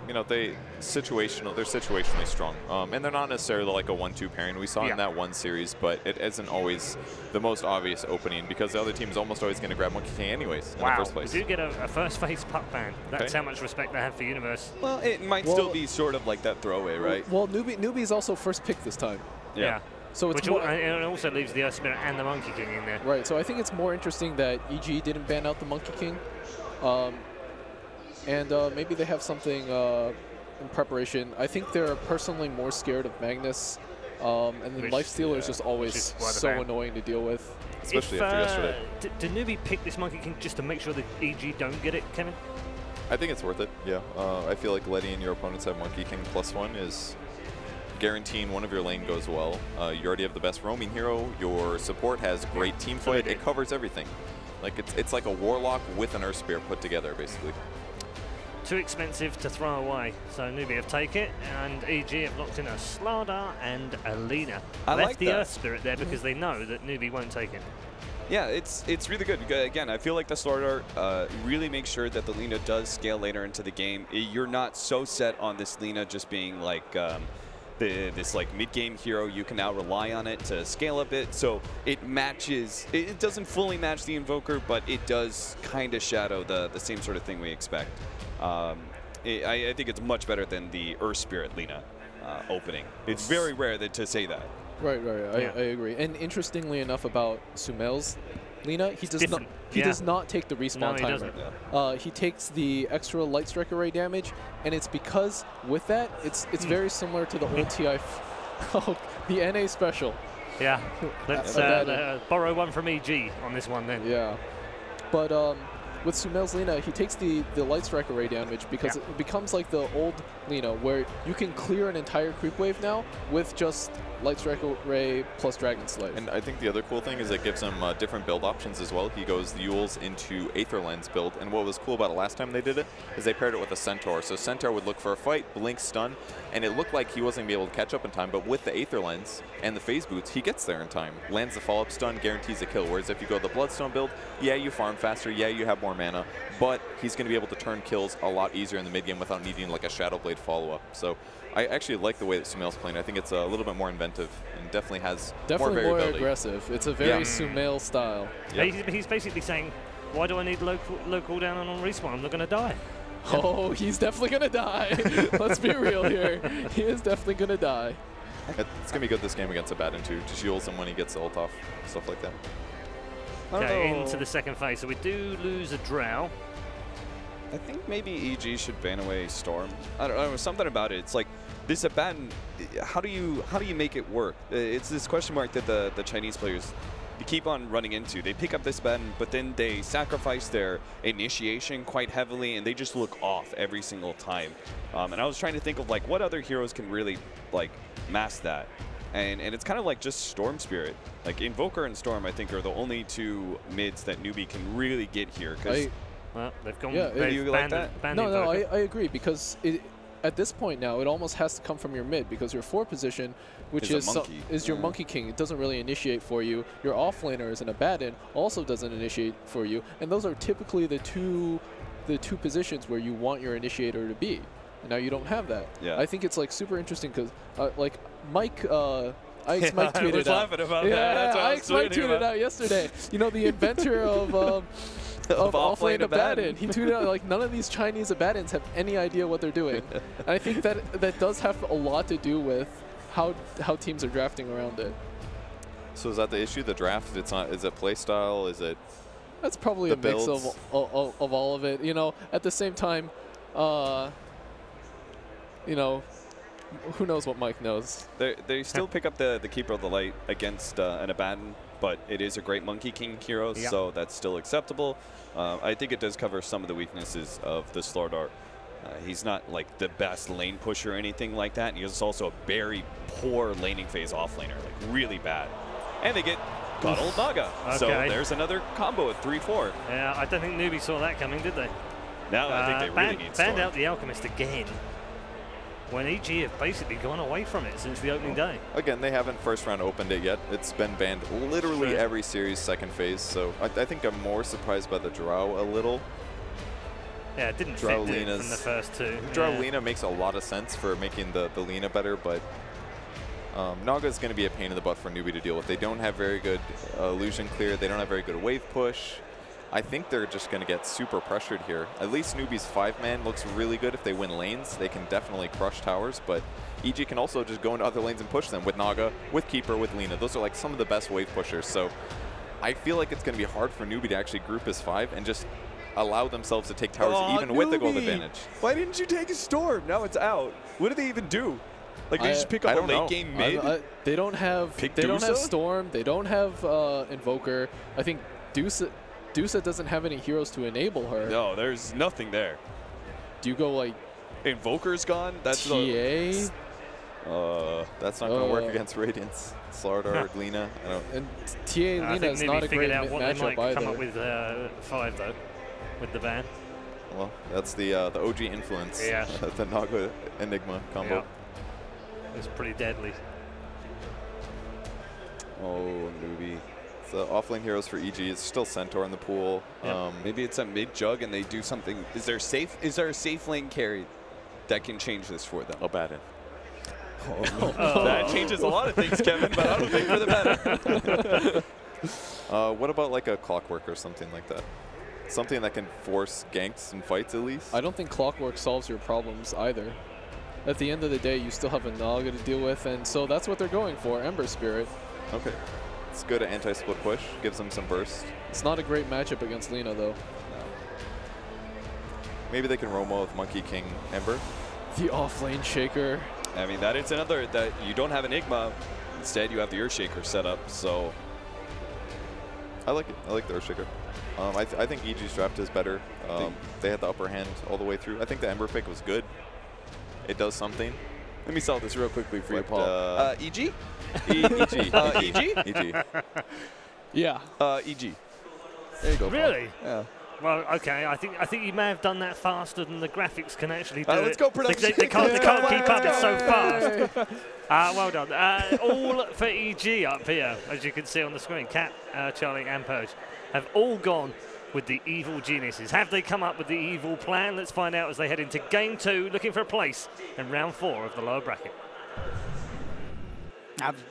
you know, they're situationally strong, and they're not necessarily like a 1-2 pairing we saw in that one series, but it isn't always the most obvious opening because the other team is almost always going to grab Monkey King anyways in the first place. We do get a first phase puck ban. That's how much respect they have for Universe. Well, it might still be sort of like that throwaway, right? Well, Newbee's also first pick this time. Yeah. So it's it also leaves the Earth Spirit and the Monkey King in there. Right. So I think it's more interesting that EG didn't ban out the Monkey King, and maybe they have something in preparation. I think they're personally more scared of Magnus, and then Lifestealer is just always so annoying to deal with. Especially after yesterday. Did Newbee pick this Monkey King just to make sure that EG don't get it, Kevin? I think it's worth it, yeah. I feel like letting your opponents have Monkey King +1 is guaranteeing one of your lane goes well. You already have the best roaming hero. Your support has great team fight. It covers everything. Like it's like a Warlock with an Earth Spear put together, basically. Too expensive to throw away. So Newbee have taken it, and EG have locked in a Slardar and a Lina. Left the Earth Spirit there because they know that Newbee won't take it. Yeah, it's really good. Again, I feel like the Slardar really makes sure that the Lina does scale later into the game. You're not so set on this Lina just being like this like mid-game hero. You can now rely on it to scale a bit, so it matches. It doesn't fully match the Invoker, but it does kind of shadow the same sort of thing we expect. I think it's much better than the Earth Spirit Lina opening. It's very rare to say that. Right. I agree. And interestingly enough about Sumail's Lina, he does not take the respawn timer. He takes the extra Light Strike Array damage, and it's because with that, it's very similar to the old TI, the NA special. Yeah, let's borrow one from EG on this one then. Yeah, but with Sumail's Lina, he takes the Light Strike Array damage because it becomes like the old Lina where you can clear an entire creep wave now with just Light Strike Array plus Dragon Slave. And I think the other cool thing is it gives him different build options as well. He goes the Yules into Aether Lens build, and what was cool about it last time they did it is they paired it with a Centaur. So Centaur would look for a fight, blink, stun, and it looked like he wasn't going to be able to catch up in time, but with the Aether Lens and the Phase Boots, he gets there in time. Lands the follow-up stun, guarantees a kill, whereas if you go the Bloodstone build, yeah, you farm faster, yeah, you have more mana, but he's going to be able to turn kills a lot easier in the mid-game without needing like a Shadow Blade follow-up. So I actually like the way that Sumail's playing. I think it's a little bit more inventive and definitely has more variability. More aggressive. It's a very Sumail style. Yeah. He's basically saying, why do I need low cooldown on respawn? I'm not going to die. Oh, he's definitely going to die. Let's be real here. He is definitely going to die. It's going to be good this game against Abaddon too. Just heals him when he gets ult off, stuff like that. Okay, into the second phase. So we do lose a Drow. I think maybe EG should ban away Storm. I don't know, something about it. It's like this Abaddon. How do you make it work? It's this question mark that the Chinese players keep on running into. They pick up this Abaddon, but then they sacrifice their initiation quite heavily, and they just look off every single time. And I was trying to think of like what other heroes can really like mask that. And it's kind of like just Storm Spirit. Like Invoker and Storm, I think, are the only two mids that Newbee can really get here. Well, they've gone. Yeah, they've you like that? No, I agree because at this point now it almost has to come from your mid because your 4 position, which is your Monkey King, it doesn't really initiate for you. Your offlaner is an Abaddon, also doesn't initiate for you, and those are typically the two positions where you want your initiator to be. And now you don't have that. Yeah. I think it's like super interesting because like Mike. Ike's Mike tweeted I was laughing about that. That's what Ike's Mike tweeted out yesterday. You know, the inventor of offlane Abaddon. He tweeted out like none of these Chinese Abaddons have any idea what they're doing. And I think that does have a lot to do with how teams are drafting around it. So is that the issue? The draft? It's not. Is it play style? Is it? That's probably a mix of all of it. You know, at the same time, you know, who knows what Mike knows. They still pick up the Keeper of the Light against an Abaddon, but it is a great Monkey King hero, so that's still acceptable. I think it does cover some of the weaknesses of the Slardar. He's not like the best lane pusher or anything like that. And he's also a very poor laning phase offlaner, like really bad. And they get Bottle Naga. Okay. So there's another combo at 3-4. Yeah, I don't think Newbee saw that coming, did they? No, I think they really need Storm. Banned out the Alchemist again. When EG have basically gone away from it since the opening day. Again, they haven't first round opened it yet. It's been banned literally every series second phase, so I think I'm more surprised by the Drow a little. Yeah, it didn't fit from the first two. Draw Lina makes a lot of sense for making the Lina better, but Naga is going to be a pain in the butt for Newbee to deal with. They don't have very good illusion clear. They don't have very good wave push. I think they're just going to get super pressured here. At least Newbee's 5-man looks really good. If they win lanes, they can definitely crush towers, but EG can also just go into other lanes and push them with Naga, with Keeper, with Lina. Those are like some of the best wave pushers. So I feel like it's going to be hard for Newbee to actually group his 5 and just allow themselves to take towers even with the gold advantage. Why didn't you take a Storm? Now it's out. What do they even do? Like they just pick up a late game mid? They don't have Storm. They don't have Invoker. I think Dusa doesn't have any heroes to enable her. No, there's nothing there. Do you go like Invoker's gone? That's TA? That's not going to work against Radiance. Slardar, Lina. And TA Lina is not a great matchup either. Come up with 5 though, with the ban. Well, that's the OG influence. Yeah. The Naga Enigma combo. Yeah. It's pretty deadly. Oh, Newbee. The offlane heroes for EG is still Centaur in the pool. Yep. Maybe it's a mid jug and they do something. Is there a safe lane carry that can change this for them? Abaddon. That changes a lot of things, Kevin, but I don't think for the better. What about like a Clockwork or something like that? Something that can force ganks and fights at least? I don't think Clockwork solves your problems either. At the end of the day, you still have a Naga to deal with, and so that's what they're going for, Ember Spirit. Okay. It's good at anti-split push, gives them some burst. It's not a great matchup against Lina, though. No. Maybe they can Romo with Monkey King Ember. The offlane Shaker. I mean, that is another, that you don't have Enigma. Instead, you have the Earthshaker set up, so. I like it. I like the Earthshaker. I think EG's draft is better. They had the upper hand all the way through. I think the Ember pick was good. It does something. Let me solve this real quickly for you, Paul. EG? EG. EG? EG. Yeah. EG. There you go, Really? Paul. Yeah. Well, okay. I think you may have done that faster than the graphics can actually do. Let's go production. They can't keep up. It's so fast. Well done. All for EG up here, as you can see on the screen. Cap, Charlie, and Purge have all gone with the evil geniuses. Have they come up with the evil plan? Let's find out as they head into game 2, looking for a place in round 4 of the lower bracket.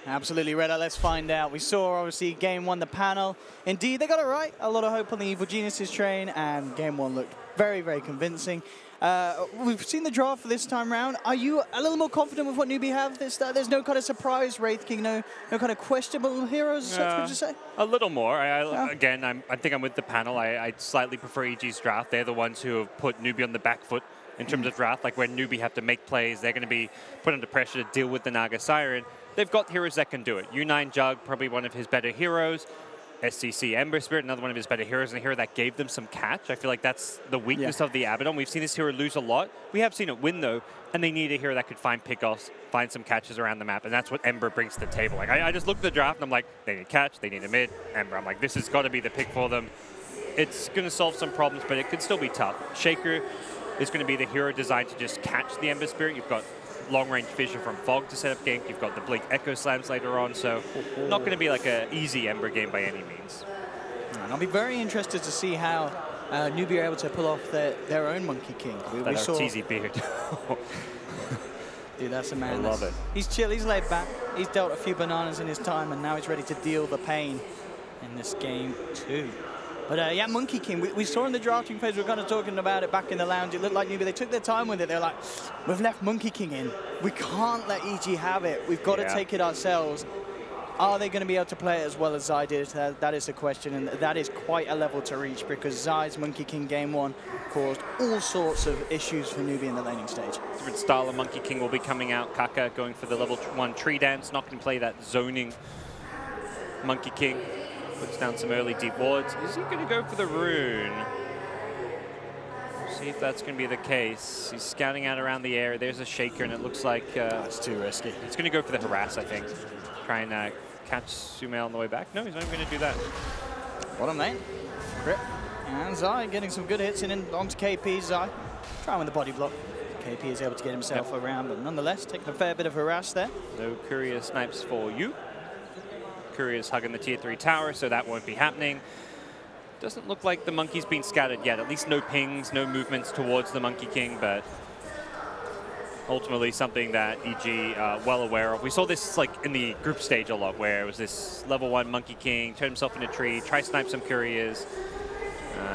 Absolutely, Redder. Let's find out. We saw, obviously, game 1, the panel. Indeed, they got it right. A lot of hope on the evil geniuses train, and game 1 looked very, very convincing. We've seen the draft for this time round. Are you a little more confident with what Newbee have? There's no kind of surprise Wraith King, no kind of questionable heroes, such, would you say? A little more. Again, I think I'm with the panel. I slightly prefer EG's draft. They're the ones who have put Newbee on the back foot in terms of draft. Like when Newbee have to make plays, they're going to be put under pressure to deal with the Naga Siren. They've got heroes that can do it. U9 Jug, probably one of his better heroes. SCC Ember Spirit, another one of his better heroes, and a hero that gave them some catch. I feel like that's the weakness of the Abaddon. We've seen this hero lose a lot. We have seen it win, though, and they need a hero that could find pickoffs, find some catches around the map, and that's what Ember brings to the table. Like I just look at the draft, and I'm like, they need catch, they need a mid, Ember. I'm like, this has got to be the pick for them. It's going to solve some problems, but it could still be tough. Shaker is going to be the hero designed to just catch the Ember Spirit. You've got long-range vision from Fog to set up gank. You've got the Blink Echo Slams later on, so not going to be like an easy Ember game by any means. And I'll be very interested to see how Newbee are able to pull off their own Monkey King. We saw teasy beard. Dude, that's a man. I love it. He's chill, he's laid back. He's dealt a few bananas in his time, and now he's ready to deal the pain in this game too. But yeah, Monkey King, we saw in the drafting phase, we were kind of talking about it back in the lounge. It looked like Newbee, they took their time with it. They're like, we've left Monkey King in. We can't let EG have it. We've got to take it ourselves. Are they going to be able to play it as well as Zai did? That is the question, and that is quite a level to reach because Zai's Monkey King game 1 caused all sorts of issues for Newbee in the laning stage. Different style of Monkey King will be coming out. Kaka going for the level 1 tree dance, not going to play that zoning Monkey King. Puts down some early deep wards. Is he going to go for the rune? We'll see if that's going to be the case. He's scouting out around the area. There's a Shaker, and it looks like... that's too risky. He's going to go for the harass, I think. Try and catch Sumail on the way back. No, he's not even going to do that. Bottom lane. Grip. And Zai getting some good hits in onto KP. Zai trying with the body block. KP is able to get himself around, but nonetheless, taking a fair bit of harass there. No Courier snipes for you. Courier's hugging the tier 3 tower, so that won't be happening. doesn't look like the Monkey's been scattered yet. At least no pings, no movements towards the Monkey King, but ultimately something that EG well aware of. We saw this like in the group stage a lot, where it was this level 1 Monkey King, turn himself in a tree, try snipe some couriers,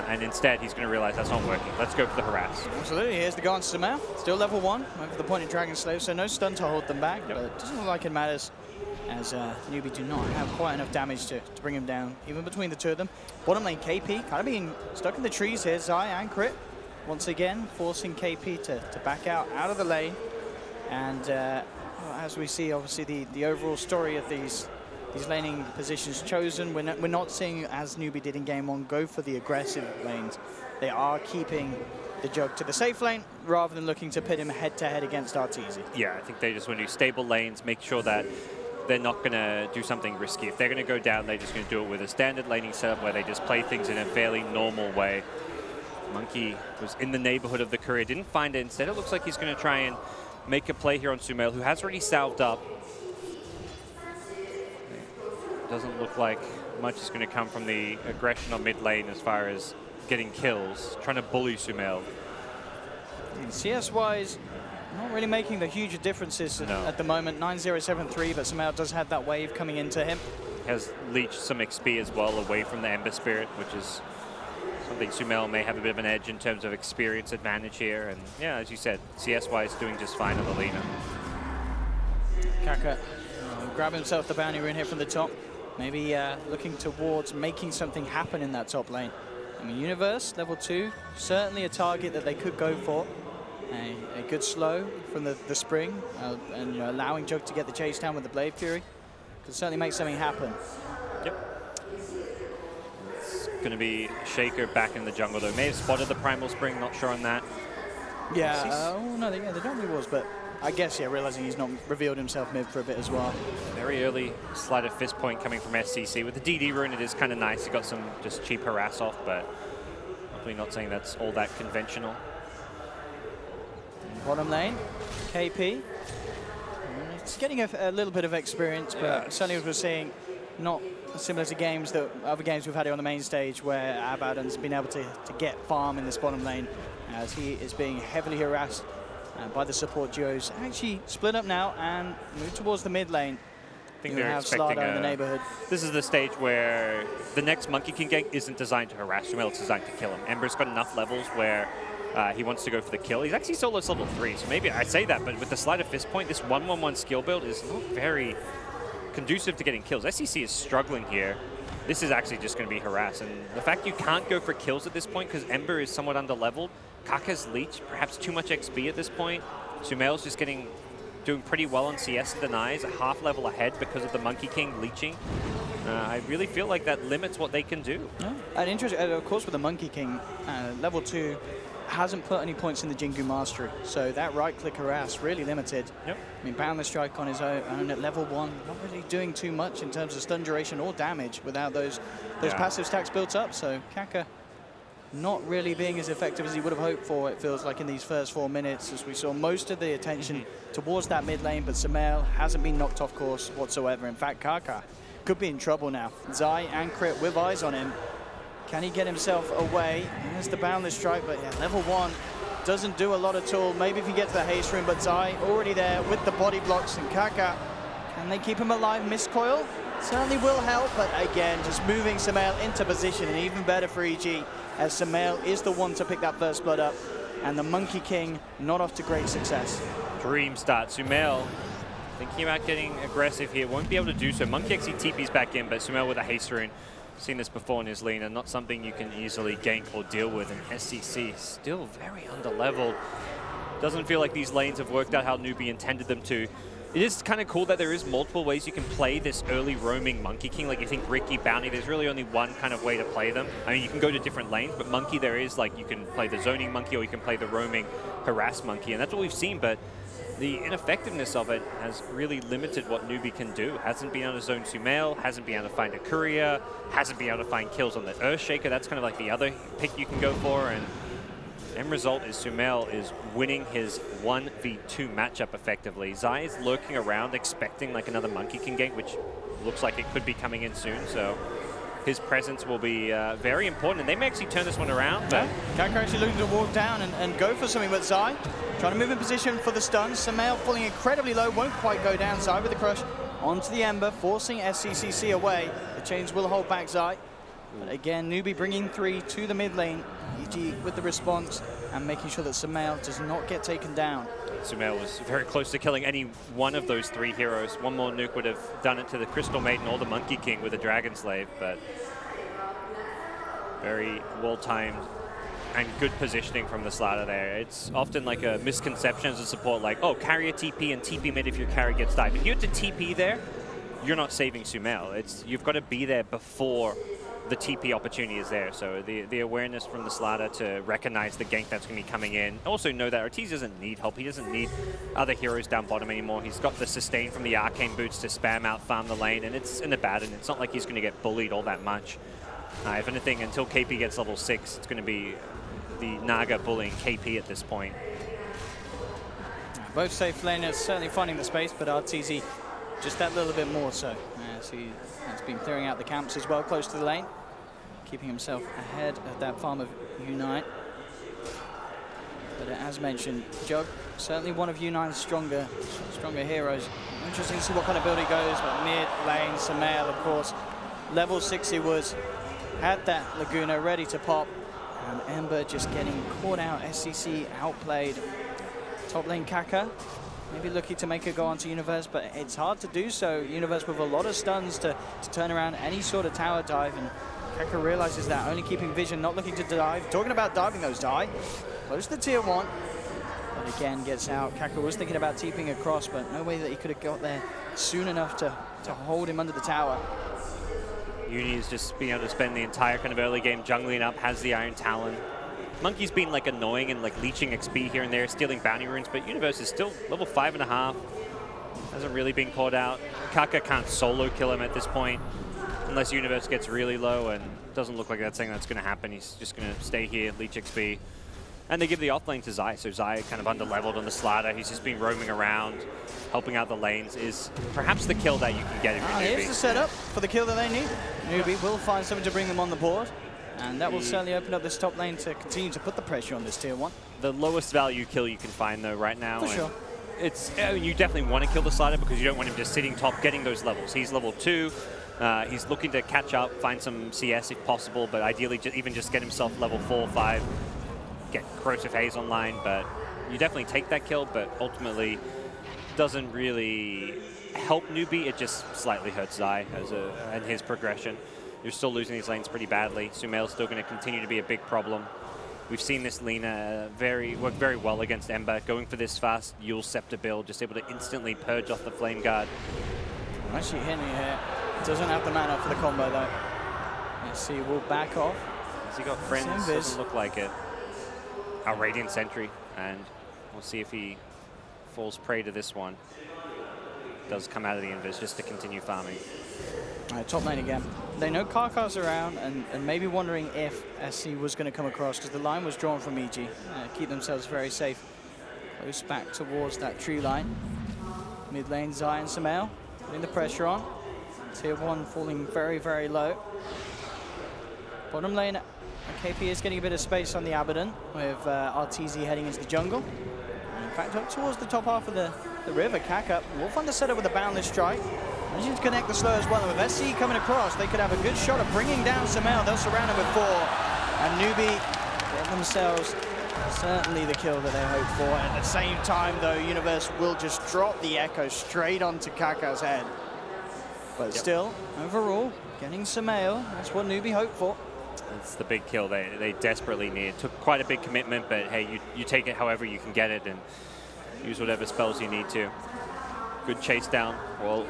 and instead he's going to realize that's not working. Let's go for the harass. Absolutely, here's the Gaunt's Sumail. Still level 1, went for the point in Dragon Slave, so no stun to hold them back, but it doesn't look like it matters, as Newbee do not have quite enough damage to bring him down, even between the two of them. Bottom lane, KP kind of being stuck in the trees here. Zai and Crit once again forcing KP to back out of the lane. And as we see, obviously, the overall story of these laning positions chosen, we're not seeing, as Newbee did in Game 1, go for the aggressive lanes. They are keeping the Jug to the safe lane rather than looking to pit him head-to-head against Arteezy. Yeah, I think they just want to do stable lanes, make sure that they're not going to do something risky. If they're going to go down, they're just going to do it with a standard laning setup where they just play things in a fairly normal way. Monkey was in the neighborhood of the courier, didn't find it. Instead, it looks like he's going to try and make a play here on Sumail, who has already salved up. Doesn't look like much is going to come from the aggression on mid lane as far as getting kills, trying to bully Sumail. CS-wise, not really making the huge differences at the moment. 9-0-7-3, but Sumail does have that wave coming into him. Has leached some XP as well away from the Ember Spirit, which is something Sumail may have a bit of an edge in terms of experience advantage here. And yeah, as you said, CS-wise doing just fine on the Lina. Kaka grab himself the bounty rune here from the top. Maybe looking towards making something happen in that top lane. I mean, Universe, level 2, certainly a target that they could go for. A good slow from the spring, and allowing Jug to get the chase down with the Blade Fury could certainly make something happen. Yep. It's going to be Shaker back in the jungle, though. May have spotted the Primal Spring, not sure on that. Yeah, oh no, there definitely was, but I guess, yeah, realizing he's not revealed himself mid for a bit as well. Very early Sleight of Fist point coming from SCC. With the DD rune, it is kind of nice. He got some just cheap harass off, but hopefully not saying that's all that conventional. Bottom lane, KP. It's getting a little bit of experience, but certainly as we're seeing, not similar to games that other games we've had here on the main stage where Abaddon's been able to get farm in this bottom lane, as he is being heavily harassed by the support duos. Actually split up now and move towards the mid lane. I think they're expecting in the neighborhood. This is the stage where the next Monkey King gank isn't designed to harass Sumail, it's designed to kill him. Ember's got enough levels where he wants to go for the kill. He's actually solo's level 3, so maybe I say that, but with the Sleight of Fist point, this 1-1-1 skill build is not very conducive to getting kills. SCC is struggling here. This is actually just going to be harass, and the fact you can't go for kills at this point because Ember is somewhat under-leveled. Kaka's leech, perhaps too much XP at this point. Sumail's just doing pretty well on CS and denies, a half level ahead because of the Monkey King leeching. I really feel like that limits what they can do. Yeah. And interesting, of course, with the Monkey King, level 2 hasn't put any points in the Jingu Mastery, so that right-click harass really limited. Yep. I mean, Boundless Strike on his own at level 1, not really doing too much in terms of stun duration or damage without those passive stacks built up. So Kaka not really being as effective as he would have hoped for, it feels like, in these first 4 minutes, as we saw most of the attention towards that mid lane, but Sumail hasn't been knocked off course whatsoever. In fact, Kaka could be in trouble now. Zai and Crit with eyes on him. Can he get himself away? There's the Boundless Strike, but yeah, level 1 doesn't do a lot at all. Maybe if he gets the haste rune, but Zai already there with the body blocks, and Kaka, can they keep him alive? Mist Coil certainly will help, but again, just moving Sumail into position, and even better for EG, as Sumail is the one to pick that first blood up, and the Monkey King not off to great success. Dream start. Sumail thinking about getting aggressive here, won't be able to do so. Monkey actually TP's back in, but Sumail with a haste rune. Seen this before in his Lina, not something you can easily gank or deal with, and SCC still very under-leveled. Doesn't feel like these lanes have worked out how Newbee intended them to. It is kind of cool that there is multiple ways you can play this early roaming Monkey King. Like, you think Ricky, Bounty, there's really only one kind of way to play them. I mean, you can go to different lanes, but Monkey, there is, like, you can play the zoning Monkey or you can play the roaming harass Monkey, and that's what we've seen, but the ineffectiveness of it has really limited what Newbee can do. Hasn't been able to zone Sumail, hasn't been able to find a courier, hasn't been able to find kills on the Earthshaker. That's kind of like the other pick you can go for, and end result is Sumail is winning his 1v2 matchup effectively. Zai is lurking around expecting like another Monkey King gank, which looks like it could be coming in soon, so his presence will be very important, and they may actually turn this one around. But Kaka actually looking to walk down and go for something, but Zai trying to move in position for the stun. Sumail falling incredibly low, won't quite go down. Zai with the crush onto the Ember, forcing SCCC away. The chains will hold back Zai. But again, Newbee bringing 3 to the mid lane. EG with the response and making sure that Sumail does not get taken down. Sumail was very close to killing any one of those 3 heroes. One more nuke would have done it to the Crystal Maiden or the Monkey King with a Dragon Slave, but very well-timed and good positioning from the Slaughter there. It's often like a misconception as a support, like, oh, carry a TP and TP mid if your carry gets died. If you have to TP there, you're not saving Sumail. You've got to be there before the TP opportunity is there. So the awareness from the Slaughter to recognize the gank that's going to be coming in. Also know that Ortiz doesn't need help. He doesn't need other heroes down bottom anymore. He's got the sustain from the Arcane Boots to spam out, farm the lane, and it's in the bad, and it's not like he's going to get bullied all that much. If anything, until KP gets level 6, it's going to be the Naga bullying KP at this point. Both safe laners certainly finding the space, but RTZ just that little bit more so, as he has been clearing out the camps as well, close to the lane, keeping himself ahead of that farm of Unite. But as mentioned, Jug, certainly one of Unite's stronger heroes. Interesting to see what kind of build he goes, but mid lane, Sumail, of course, level 6 he was, had that Laguna ready to pop, and Ember just getting caught out, SCC outplayed. Top lane Kaka, maybe looking to make a go onto Universe, but it's hard to do so. Universe with a lot of stuns to turn around any sort of tower dive, and Kaka realizes that, only keeping vision, not looking to dive. Talking about diving those die, close to tier 1, but again gets out. Kaka was thinking about TPing across, but no way that he could have got there soon enough to hold him under the tower. Uni is just being able to spend the entire kind of early game jungling up, has the Iron Talon. Monkey's been like annoying and like leeching XP here and there, stealing bounty runes, but Universe is still level 5.5. Hasn't really been caught out. Kaka can't solo kill him at this point, unless Universe gets really low, and doesn't look like that's something that's going to happen. He's just going to stay here, leech XP. And they give the offlane to Zai, so Zai kind of under-leveled on the Slaughter. He's just been roaming around, helping out the lanes, is perhaps the kill that you can get if you're Newbee. Here's the setup for the kill that they need. Newbee will find something to bring them on the board, and that will certainly open up this top lane to continue to put the pressure on this tier 1. The lowest value kill you can find, though, right now. For sure. You definitely want to kill the Slaughter because you don't want him just sitting top, getting those levels. He's level 2. He's looking to catch up, find some CS if possible, but ideally even just get himself level 4, 5, get Corrosive Haze online. But you definitely take that kill, but ultimately doesn't really help Newbee. It just slightly hurts Zai and his progression. You're still losing these lanes pretty badly. Sumail's still going to continue to be a big problem. We've seen this Lina work very well against Ember, going for this fast Yule Scepter build, just able to instantly purge off the Flame Guard. Actually hitting it here. Doesn't have the mana for the combo though. Let's see, we'll back off. Has he got friends? Doesn't look like it. Our Radiant Sentry, and we'll see if he falls prey to this one. Does come out of the invis just to continue farming. All right, top lane again. They know Karkar's around and maybe wondering if SC was going to come across because the line was drawn from EG. Keep themselves very safe. Close back towards that tree line. Mid lane, Zai and Sumail putting the pressure on. Tier 1 falling very, very low. Bottom lane, KP is getting a bit of space on the Abaddon with RTZ heading into the jungle. And in fact, up towards the top half of the river, Kaka will find the setup with a Boundless Strike. Managing to connect the slow as well. And with SC coming across, they could have a good shot of bringing down Sumail. They'll surround him with 4. And Newbee get themselves certainly the kill that they hoped for. And at the same time, though, Universe will just drop the Echo straight onto Kaka's head. But still, overall, getting Sumail, that's what Newbee hoped for. It's the big kill they desperately need. It took quite a big commitment, but hey, you take it however you can get it and use whatever spells you need to. Good chase down. Well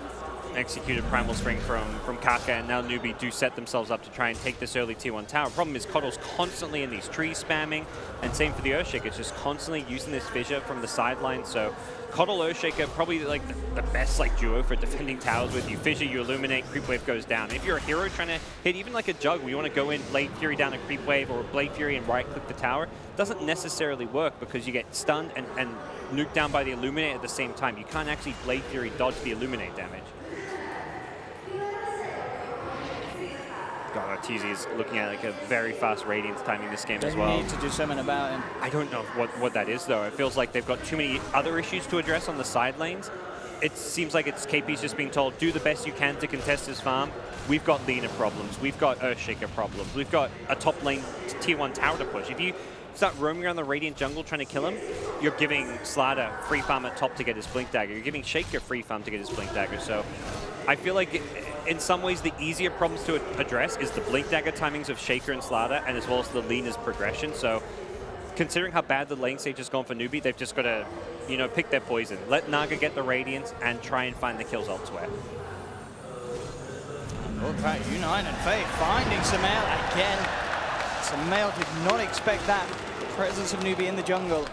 executed Primal Spring from Kaka, and now Newbee do set themselves up to try and take this early tier 1 tower. Problem is Coddle's constantly in these trees spamming, and same for the Earthshaker. It's just constantly using this fissure from the sideline. So Coddle Earthshaker probably like the best like duo for defending towers with. You fissure, you illuminate, creep wave goes down. If you're a hero trying to hit even like a Jug where you want to go in Blade Fury down a creep wave or Blade Fury and right click the tower, doesn't necessarily work because you get stunned and nuked down by the Illuminate at the same time. You can't actually Blade Fury dodge the Illuminate damage. God, Arteezy is looking at like a very fast Radiance timing this game as well. They need to do something about him. I don't know what that is, though. It feels like they've got too many other issues to address on the side lanes. It seems like it's KP's just being told, do the best you can to contest his farm. We've got Lina problems. We've got Earthshaker problems. We've got a top lane tier 1 tower to push. If you start roaming around the Radiant jungle trying to kill him, you're giving Slardar free farm at top to get his Blink Dagger. You're giving Shaker free farm to get his Blink Dagger. So I feel like in some ways the easier problems to address is the Blink Dagger timings of Shaker and Slardar, and as well as the Lina's progression. So considering how bad the lane stage has gone for Newbee, they've just got to, you know, pick their poison. Let Naga get the Radiance and try and find the kills elsewhere. Look at Unite and Faith finding Sumail again. Sumail did not expect that presence of Newbee in the jungle.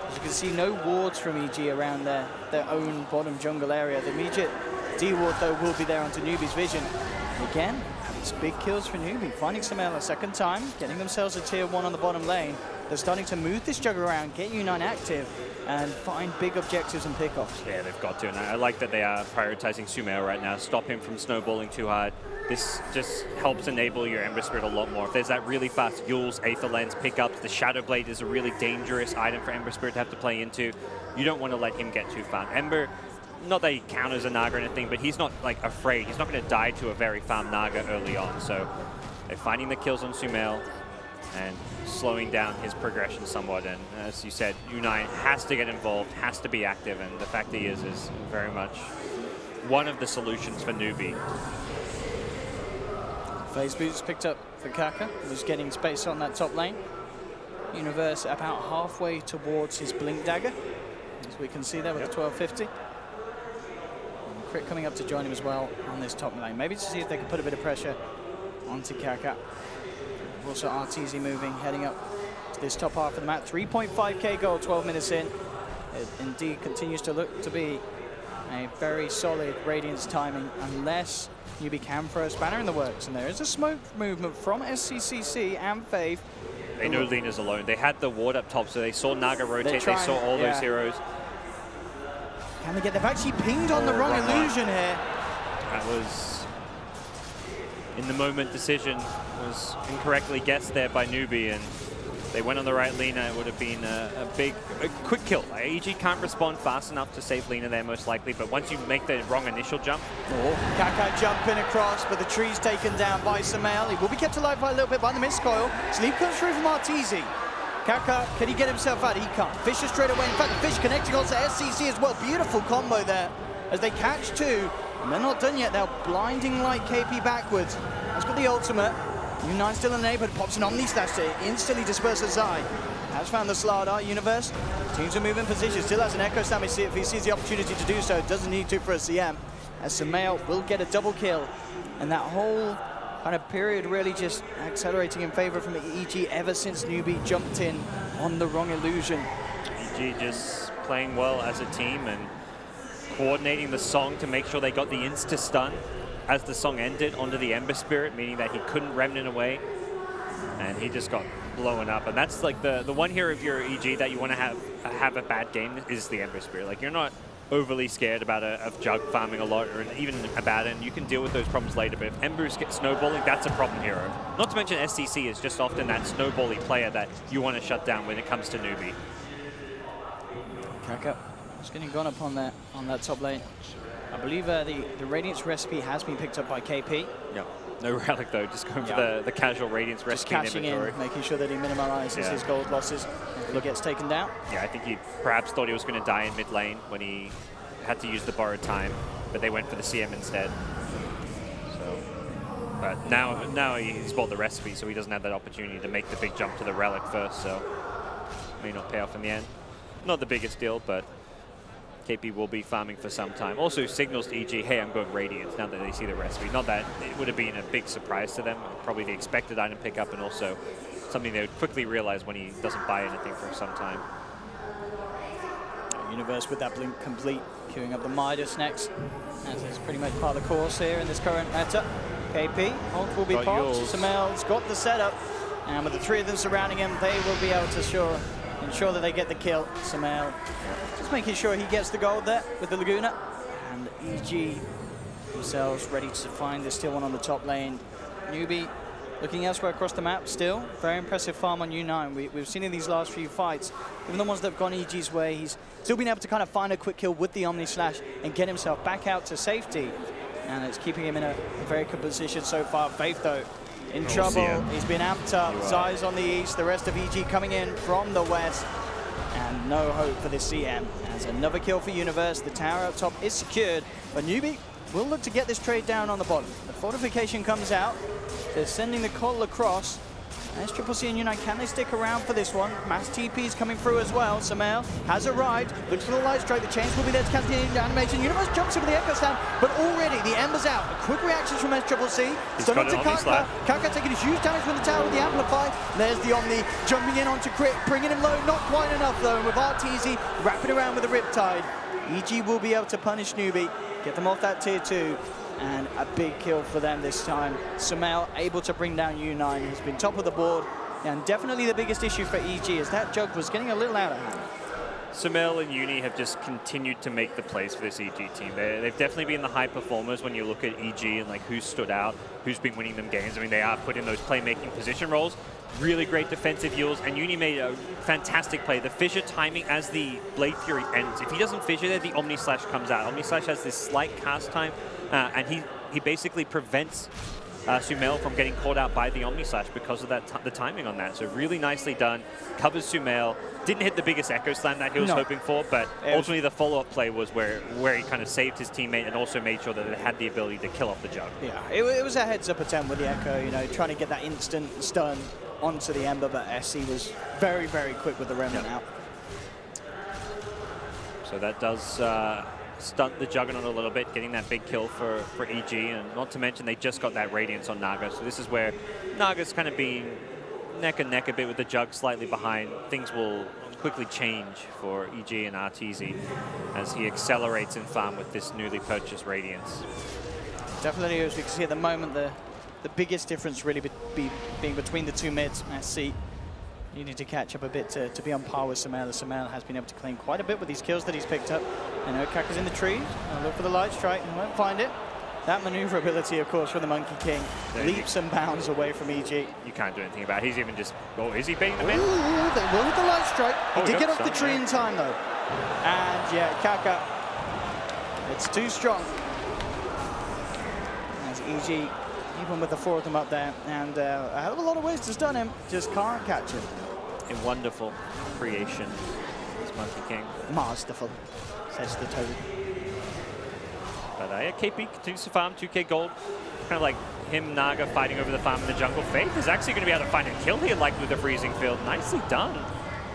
As you can see, no wards from EG around their own bottom jungle area. The immediate D ward, though, will be there onto Newbee's vision. And again, it's big kills for Newbee. Finding Sumail a second time, getting themselves a tier 1 on the bottom lane. They're starting to move this juggle around, get Unite active, and find big objectives and pickoffs. Yeah, they've got to, and I like that they are prioritizing Sumail right now. Stop him from snowballing too hard. This just helps enable your Ember Spirit a lot more. If there's that really fast Yules, Aether Lens pickups, the Shadow Blade is a really dangerous item for Ember Spirit to have to play into. You don't want to let him get too farm. Ember, not that he counters a Naga or anything, but he's not like afraid. He's not going to die to a very farm Naga early on. So they're finding the kills on Sumail and slowing down his progression somewhat. And as you said, Unite has to get involved, has to be active, and the fact that he is very much one of the solutions for Newbee. Phase boots picked up for Kaka, who's getting space on that top lane. Universe about halfway towards his Blink Dagger, as we can see there with the 1250. And Crit coming up to join him as well on this top lane. Maybe to see if they can put a bit of pressure onto Kaka. Also Arteezy moving, heading up to this top half of the map. 3.5k gold, 12 minutes in. It indeed continues to look to be a very solid Radiance timing, unless Newbee can throw a spanner in the works. And there is a smoke movement from SCCC and Faith. They know Lina's alone. They had the ward up top, so they saw Naga rotate. They saw all those heroes. Can they get? They've actually pinged on the wrong illusion here. That was in the moment decision was incorrectly guessed there by Newbee, and they went on the right Lina. It would have been a quick kill. EG can't respond fast enough to save Lina there most likely, but once you make the wrong initial jump. Kaka jumping across, but the tree's taken down by Sumail. He will be kept alive by a little bit by the mist coil. Sleep comes through from Arteezy. Kaka, can he get himself out? He can't. Fisher straight away. In fact, the Fish connecting onto SCC as well. Beautiful combo there as they catch two. And they're not done yet. They're blinding light KP backwards. Has got the ultimate. Unite still in the neighborhood, pops an Omni Slash to instantly disperse Zai. Has found the Slardar Universe. Teams are moving position, still has an Echo Slam if he sees the opportunity to do so. Doesn't need to for a CM. As Sumail will get a double kill. And that whole kind of period really just accelerating in favor from the EG ever since Newbee jumped in on the wrong illusion. EG just playing well as a team and coordinating the song to make sure they got the insta-stun as the song ended onto the Ember Spirit, meaning that he couldn't Remnant away, and he just got blown up. And that's like the one hero of your EG that you want to have a bad game is the Ember Spirit. Like, you're not overly scared about a Jug farming a lot or even a Baden. You can deal with those problems later, but if Embers get snowballing, that's a problem hero. Not to mention SCC is just often that snowbally player that you want to shut down when it comes to Newbee. Kaka just getting gone up on that top lane. I believe the Radiance recipe has been picked up by KP. Yeah, no Relic though, just going for the casual Radiance recipe catching in, making sure that he minimalizes his gold losses if he gets taken down. Yeah, I think he perhaps thought he was going to die in mid lane when he had to use the borrowed time, but they went for the CM instead. So, but now he's bought the recipe, so he doesn't have that opportunity to make the big jump to the Relic first, so may not pay off in the end. Not the biggest deal, but KP will be farming for some time. Also signals to EG, hey, I'm going Radiance now that they see the recipe. Not that it would have been a big surprise to them, probably the expected item pickup and also something they would quickly realize when he doesn't buy anything for some time. Universe with that blink complete, queuing up the Midas next, as is pretty much part of the course here in this current meta. KP, ult will be popped, Sumail's got the setup, and with the three of them surrounding him, they will be able to ensure that they get the kill. Sumail just making sure he gets the gold there with the Laguna, and EG themselves ready to find the still one on the top lane. Newbee Looking elsewhere across the map, still very impressive farm on U9. We've seen in these last few fights, even the ones that have gone EG's way, he's still been able to kind of find a quick kill with the Omni Slash and get himself back out to safety. And it's keeping him in a very good position so far. Faith, though, in trouble. He's been amped up. Zai's on the east, the rest of EG coming in from the west. And no hope for this CM. As another kill for Universe, the tower up top is secured, but Newbee will look to get this trade down on the bottom. The fortification comes out. They're sending the call across. As Triple C and U9, can they stick around for this one? Mass TP is coming through as well. Sumail has arrived, looks for the light strike. The chains will be there to cancel the animation. Universe jumps in with the Echo Stand, but already the Ember's out. A quick reaction from Triple C. Stun up to Kaka. Kaka taking huge damage from the tower with the Amplify. There's the Omni jumping in onto Crit, bringing him low. Not quite enough though. And with RTZ wrapping around with the Riptide, EG will be able to punish Newbee, get them off that tier 2. And a big kill for them this time. Sumail able to bring down U9. He's been top of the board. And definitely the biggest issue for EG is that Jug was getting a little out of hand. Sumail and Uni have just continued to make the plays for this EG team. They've definitely been the high performers when you look at EG and like who's stood out, who's been winning them games. I mean, they are put in those playmaking position roles. Really great defensive heals, and Uni made a fantastic play. The fissure timing as the Blade Fury ends. If he doesn't fissure there, the Omni Slash comes out. Omni Slash has this slight cast time, and he basically prevents Sumail from getting caught out by the Omni Slash because of that the timing on that. So really nicely done. Covers Sumail. Didn't hit the biggest Echo Slam that he was hoping for, but ultimately the follow-up play was where he kind of saved his teammate and also made sure that it had the ability to kill off the Jug. Yeah, it was a heads-up attempt with the Echo, you know, trying to get that instant stun onto the Ember, but SC was very, very quick with the Remnant out. So that does stunt the Juggernaut a little bit, getting that big kill for EG, and not to mention they just got that Radiance on Naga, so this is where Naga's kind of being neck and neck a bit with the Jug slightly behind. Things will quickly change for EG and RTZ as he accelerates in farm with this newly purchased Radiance. Definitely, as we can see at the moment, the biggest difference really being between the two mids. SC needing to catch up a bit to be on par with Sumail. Sumail has been able to claim quite a bit with these kills that he's picked up. And Okaka's in the trees. Look for the light strike and won't find it. That maneuverability, of course, from the Monkey King leaps and bounds away from EG. You can't do anything about it. He's even just, oh, is he baiting them in? Ooh, they will with the light strike. He did get off the tree in time, though. And yeah, Kaka, it's too strong. As EG, even with the 4 of them up there, and a hell of a lot of ways to stun him, just can't catch him. A wonderful creation, this Monkey King. Masterful, says the Toad. But yeah, KP continues to farm 2k gold. Kind of like him, Naga, fighting over the farm in the jungle. Faith is actually going to be able to find a kill here, like with the freezing field. Nicely done.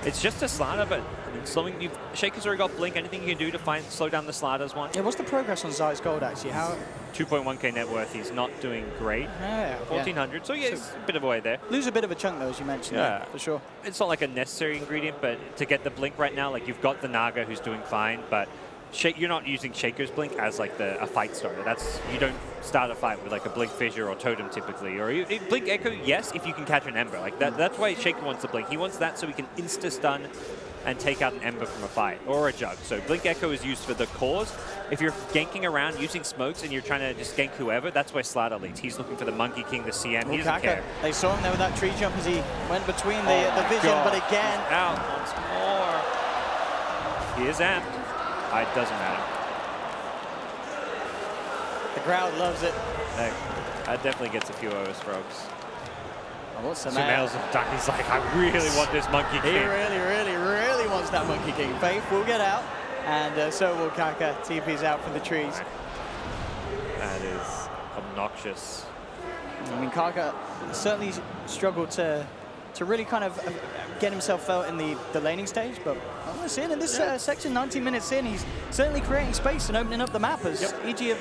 It's just a slider, but I mean, slowing. Shaker's already got blink. Anything you can do to slow down the sliders one? Yeah, what's the progress on Zai's gold actually? How? 2.1k net worth. He's not doing great. Yeah, 1400. Yeah. So yeah, it's a bit of a way there. Lose a bit of a chunk though, as you mentioned. Yeah, for sure. It's not like a necessary ingredient, but to get the blink right now, like you've got the Naga who's doing fine, but you're not using Shaker's blink as like a fight starter. You don't start a fight with like a blink fissure or totem typically, or blink echo. Yes, if you can catch an ember, like that. That's why Shaker wants the blink. He wants that so he can insta stun and take out an ember from a fight or a Jug. So blink echo is used for the cause. If you're ganking around using smokes and you're trying to just gank whoever, that's where Slider leads. He's looking for the Monkey King, the CM. He doesn't care. They saw him there with that tree jump as he went between the vision, but again he's out once more. He is amped. It doesn't matter. The crowd loves it. That definitely gets a few O's frogs. Sumail's done. He's like, I really want this Monkey King. He really wants that Monkey King. Faith will get out, and so will Kaka. TP's out from the trees. That is obnoxious. I mean, Kaka certainly struggled to really kind of get himself felt in the laning stage, but we're seeing in this section, 19 minutes in, he's certainly creating space and opening up the map as EG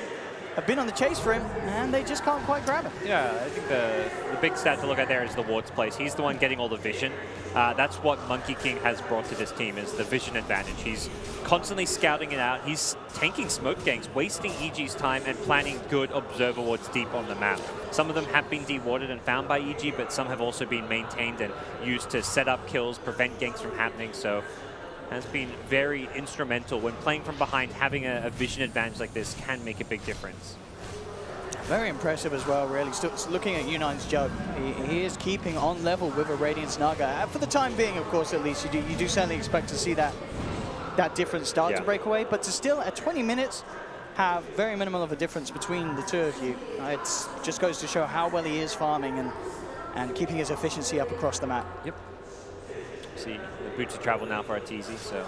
have been on the chase for him, and they just can't quite grab him. Yeah, I think the big stat to look at there is the Ward's place. He's the one getting all the vision. That's what Monkey King has brought to this team, is the vision advantage. He's constantly scouting it out. He's tanking smoke gangs, wasting EG's time and planting good observer wards deep on the map. Some of them have been dewarded and found by EG, but some have also been maintained and used to set up kills, prevent ganks from happening. So has been very instrumental when playing from behind. Having a vision advantage like this can make a big difference. Very impressive as well, really. Still looking at U9's Jug, he is keeping on level with a Radiance Naga. For the time being, of course, at least, you do certainly expect to see that difference start to break away, but to still, at 20 minutes, have very minimal of a difference between the two of you. It just goes to show how well he is farming and keeping his efficiency up across the map. Yep. See the boots of travel now for Arteezy, so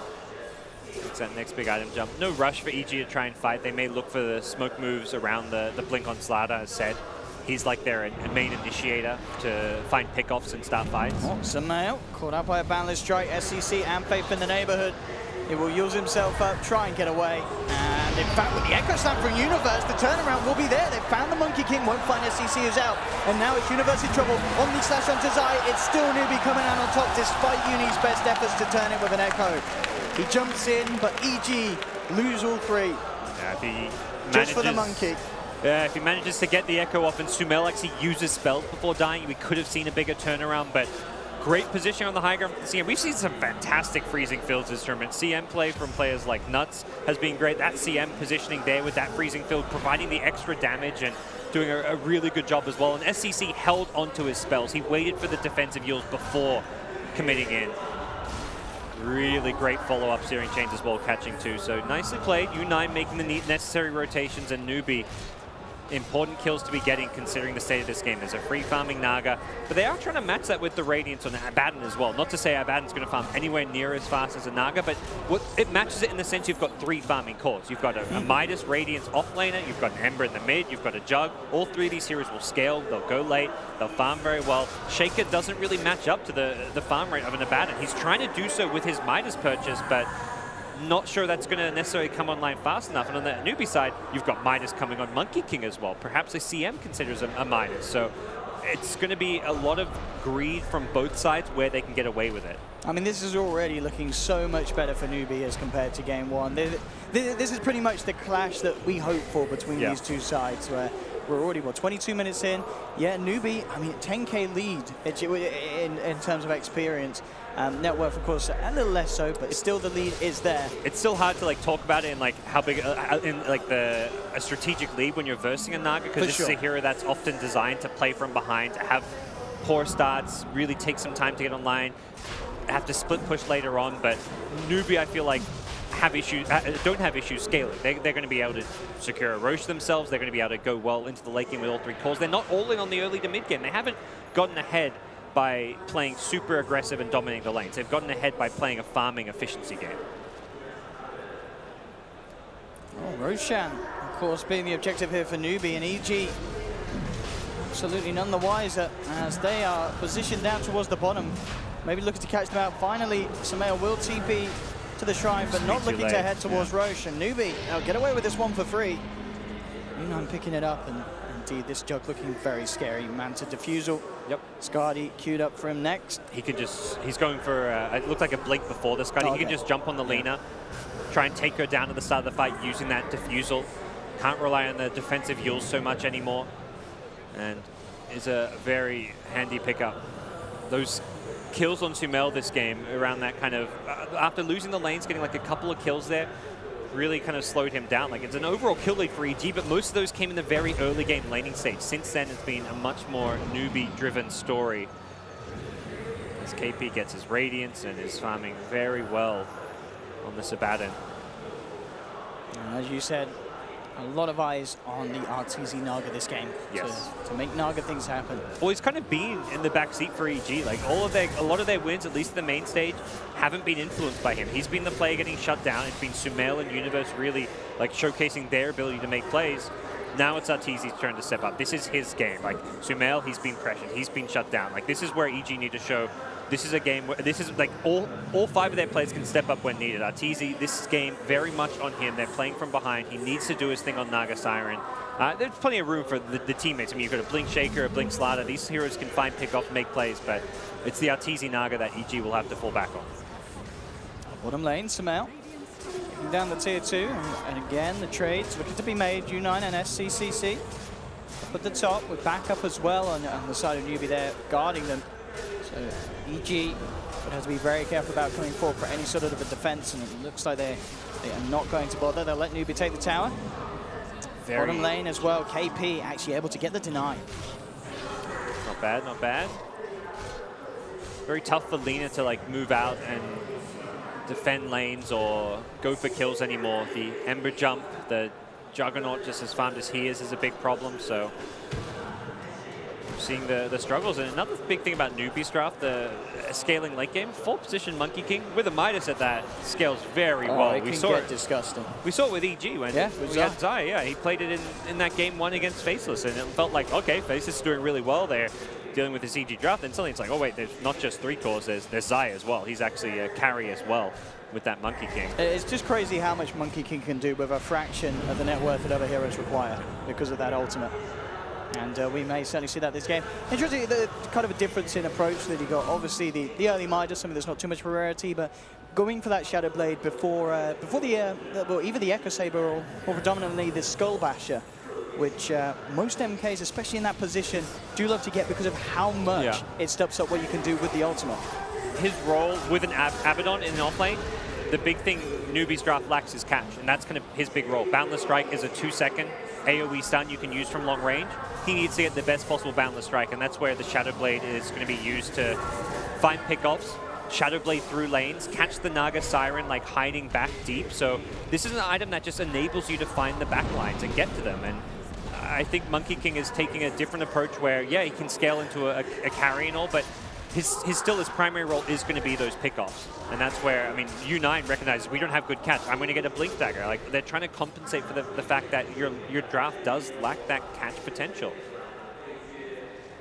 it's that next big item jump. No rush for EG to try and fight. They may look for the smoke moves around the blink on Slada, as said. He's like their main initiator to find pickoffs and start fights. Oh, Samael caught out by a boundless strike. SCC and Faith in the neighborhood. He will use himself up, try and get away. And in fact, with the Echo Slam from Universe, the turnaround will be there. They found the Monkey King, won't find SCC who's out. And now it's Universe in trouble. Omni slash onto Zai. It's still Newbee coming out on top despite Uni's best efforts to turn it with an Echo. He jumps in, but EG lose all three. Yeah, if he manages, just for the Monkey. Yeah, if he manages to get the Echo off and Sumail actually uses spells before dying, we could have seen a bigger turnaround, but great position on the high ground from CM. We've seen some fantastic freezing fields this tournament. CM play from players like Nuts has been great. That CM positioning there with that freezing field, providing the extra damage and doing a really good job as well. And SCC held onto his spells. He waited for the defensive heals before committing in. Really great follow-up searing chains as well, catching too. So nicely played. U9 making the necessary rotations, and Newbee, important kills to be getting considering the state of this game. There's a free farming Naga, but they are trying to match that with the Radiance on Abaddon as well. Not to say Abaddon's going to farm anywhere near as fast as a Naga, but it matches it in the sense you've got 3 farming cores. You've got a Midas Radiance offlaner, you've got an Ember in the mid, you've got a Jug. All 3 of these heroes will scale, they'll go late, they'll farm very well. Shaker doesn't really match up to the farm rate of an Abaddon. He's trying to do so with his Midas purchase, but not sure that's going to necessarily come online fast enough. And on the Newbee side, you've got Midas coming on Monkey King as well. Perhaps a CM considers a Midas. So it's going to be a lot of greed from both sides where they can get away with it. I mean, this is already looking so much better for Newbee as compared to game 1. This is pretty much the clash that we hope for between these two sides, where we're already, 22 minutes in. Yeah, Newbee, I mean, 10K lead in terms of experience. Net worth, of course, a little less so, but still the lead is there. It's still hard to talk about it in how big a strategic lead when you're versing a Naga, because this is a hero that's often designed to play from behind, to have poor starts, really take some time to get online, have to split push later on. But Newbee, I feel like, don't have issues scaling. They're going to be able to secure a Roche themselves. They're going to be able to go well into the late game with all 3 cores. They're not all in on the early to mid game. They haven't gotten ahead by playing super aggressive and dominating the lanes. They've gotten ahead by playing a farming efficiency game. Oh, Roshan, of course, being the objective here for Newbee, and EG absolutely none the wiser as they are positioned down towards the bottom. Maybe looking to catch them out. Finally, Samael will TP to the shrine, but not looking to head towards Roche. And Newbee, they'll get away with this one for free. U9 picking it up, and indeed, this Jug looking very scary. Manta Diffusal. Yep. Scardy queued up for him next. He could just, he's going for, it looked like a blink before the Scardy. He can just jump on the Lina, try and take her down to the start of the fight using that Diffusal. Can't rely on the defensive heals so much anymore. And is a very handy pickup. Those kills on Sumail this game around that kind of, after losing the lanes, getting a couple of kills there, really kind of slowed him down. It's an overall kill lead for EG, but most of those came in the very early game laning stage. Since then, it's been a much more Newbee-driven story. As KP gets his Radiance and is farming very well on this Abaddon. And as you said, a lot of eyes on the Arteezy Naga this game. Yes. To make Naga things happen. Well, he's kind of been in the back seat for EG. A lot of their wins, at least the main stage, haven't been influenced by him. He's been the player getting shut down. It's been Sumail and Universe really showcasing their ability to make plays. Now it's Arteezy's turn to step up. This is his game. Sumail, he's been pressured. He's been shut down. This is where EG need to show. This is a game where this is all 5 of their players can step up when needed. Arteezy, this game very much on him. They're playing from behind. He needs to do his thing on Naga Siren. There's plenty of room for the teammates. I mean, you've got a Blink Shaker, a Blink Slada. These heroes can find pickoffs, make plays, but it's the Arteezy Naga that EG will have to fall back on. Bottom lane, Samael. Getting down the tier 2, and again, the trades looking to be made. U9 and SCCC. Up at the top with backup as well on the side of Newbee there, guarding them. So EG would have to be very careful about coming forward for any sort of a defense, and it looks like they are not going to bother. They'll let Newbee take the tower. Bottom lane as well, KP actually able to get the deny. Not bad, not bad. Very tough for Lina to like move out and defend lanes or go for kills anymore. The Ember jump, the Juggernaut just as farmed as he is a big problem. So seeing the struggles. And another big thing about Newbee's draft, the scaling late game, 4th position Monkey King with a Midas at that scales very well. It can get disgusting. We saw it with EG when we had Zai. Yeah, he played it in that game 1 against Faceless, and it felt like, okay, Faceless is doing really well there, dealing with his EG draft, and suddenly it's like, oh wait, there's not just 3 cores, there's Zai as well. He's actually a carry as well with that Monkey King. It's just crazy how much Monkey King can do with a fraction of the net worth that other heroes require because of that ultimate. And we may certainly see that this game. Interesting, the kind of a difference in approach that you got. Obviously, the early Midas, something that's not too much of a rarity, but going for that Shadow Blade before well, either the Echo Saber or predominantly the Skull Basher, which most MKs, especially in that position, do love to get because of how much it steps up what you can do with the ultimate. His role with an Abaddon in an offlane, the big thing Newbee's draft lacks is catch, and that's kind of his big role. Boundless Strike is a 2-second AoE stun you can use from long range. He needs to get the best possible Boundless Strike, and that's where the Shadow Blade is going to be used to find pickoffs, Shadow Blade through lanes, catch the Naga Siren like hiding back deep. So this is an item that just enables you to find the back lines and get to them. And I think Monkey King is taking a different approach where, yeah, he can scale into a carry and all, but his primary role is going to be those pickoffs. And that's where, I mean, U9 recognizes we don't have good catch. I'm going to get a Blink Dagger. Like, they're trying to compensate for the fact that your draft does lack that catch potential.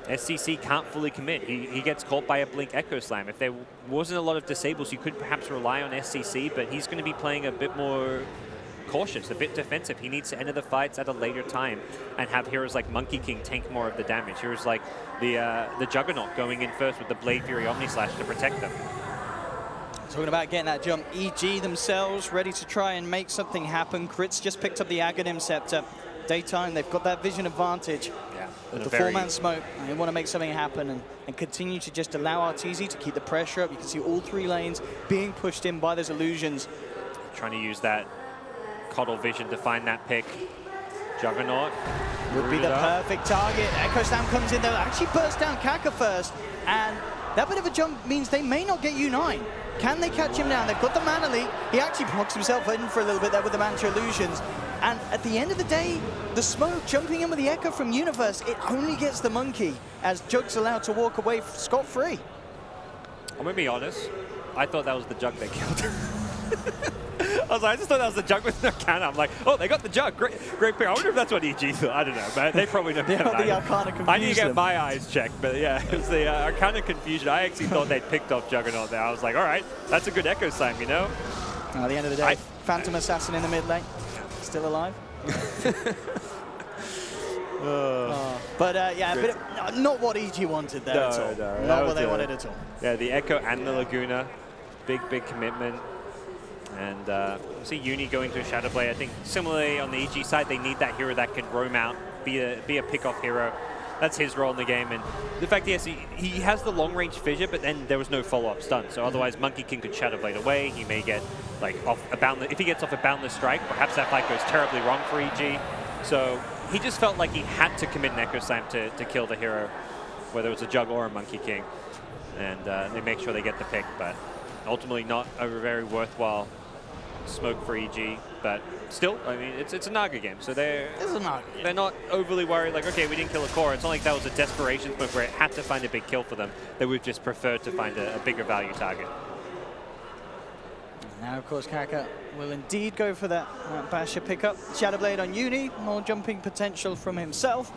SCC can't fully commit. He gets caught by a Blink Echo Slam. If there wasn't a lot of disables, you could perhaps rely on SCC, but he's going to be playing a bit more cautious, a bit defensive. He needs to enter the fights at a later time and have heroes like Monkey King tank more of the damage. Heroes like the Juggernaut going in first with the Blade Fury Omni Slash to protect them. Talking about getting that jump, EG themselves ready to try and make something happen. Crits just picked up the Aghanim Scepter. Daytime, they've got that vision advantage. Yeah. With the 4-man smoke, they want to make something happen and continue to just allow Arteezy to keep the pressure up. You can see all 3 lanes being pushed in by those illusions. Trying to use that Coddle vision to find that pick. Juggernaut would be the perfect target. Echo Slam comes in, they'll actually burst down Kaka first, and that bit of a jump means they may not get U9. Can they catch him down? They've got the Mana Leak. He actually blocks himself in for a little bit there with the Mantra Illusions. And at the end of the day, the smoke jumping in with the Echo from Universe, it only gets the Monkey as Jug's allowed to walk away scot-free. I'm going to be honest, I thought that was the Jug they killed. I just thought that was the Jug with no cannon. I'm like, oh, they got the Jug. Great pick. I wonder if that's what EG thought. I don't know, but they probably never the Arcana confusion. I need to get my eyes checked, but yeah, it was the Arcana confusion. I actually thought they'd picked off Juggernaut there. I was like, all right, that's a good Echo Slam, you know? At the end of the day, Phantom Assassin in the mid lane. Still alive. Yeah, not what EG wanted there at all. No, not what they wanted at all. Yeah, the Echo and the Laguna, big commitment. And see Uni going to a Shadow Blade. I think similarly on the EG side, they need that hero that can roam out, be a pick-off hero. That's his role in the game. And the fact is, he has the long-range fissure, but then there was no follow-up stun. So otherwise, Monkey King could Shadow Blade away. He may get like off a boundless. If he gets off a Boundless Strike, perhaps that fight goes terribly wrong for EG. So he just felt like he had to commit an Echo Slam to kill the hero, whether it was a Jug or a Monkey King. And they make sure they get the pick, but ultimately not a very worthwhile smoke for EG, but still, I mean, it's a Naga game, so they're not overly worried, like, okay, we didn't kill a core. It's not like that was a desperation smoke where it had to find a big kill for them. They would just prefer to find a bigger value target. Now, of course, Kaka will indeed go for that Basher pickup. Shadow Blade on Uni, more jumping potential from himself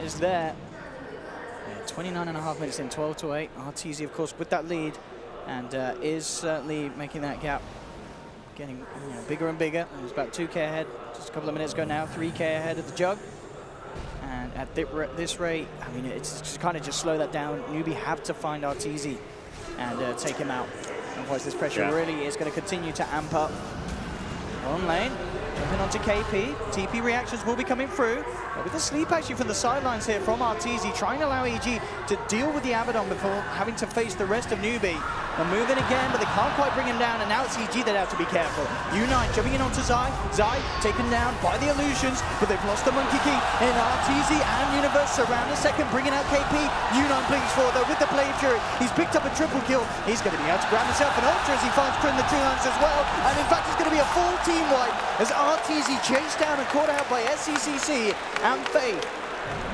is there. Yeah, 29.5 minutes in, 12-8. Arteezy, of course, with that lead, and is certainly making that gap getting bigger and bigger. It was about 2K ahead just a couple of minutes ago now, 3K ahead of the Jug. And at this rate, I mean, it's just kind of just slow that down. Newbee have to find Arteezy and take him out. Otherwise, this pressure really is going to continue to amp up. On lane, jumping onto KP. TP reactions will be coming through. But with the sleep actually from the sidelines here from Arteezy, trying to allow EG to deal with the Abaddon before having to face the rest of Newbee. They're moving again, but they can't quite bring him down, and now it's EG that have to be careful. U9 jumping in onto Zai. Zai taken down by the illusions, but they've lost the Monkey King. And RTZ and Universe around a second, bringing out KP. U9 blinks forward though with the Blade Fury. He's picked up a triple kill. He's going to be able to grab himself an Ultra as he finds Crit in the 2 lines as well. And in fact, it's going to be a full team wipe as RTZ chased down and caught out by SCCC and Faye.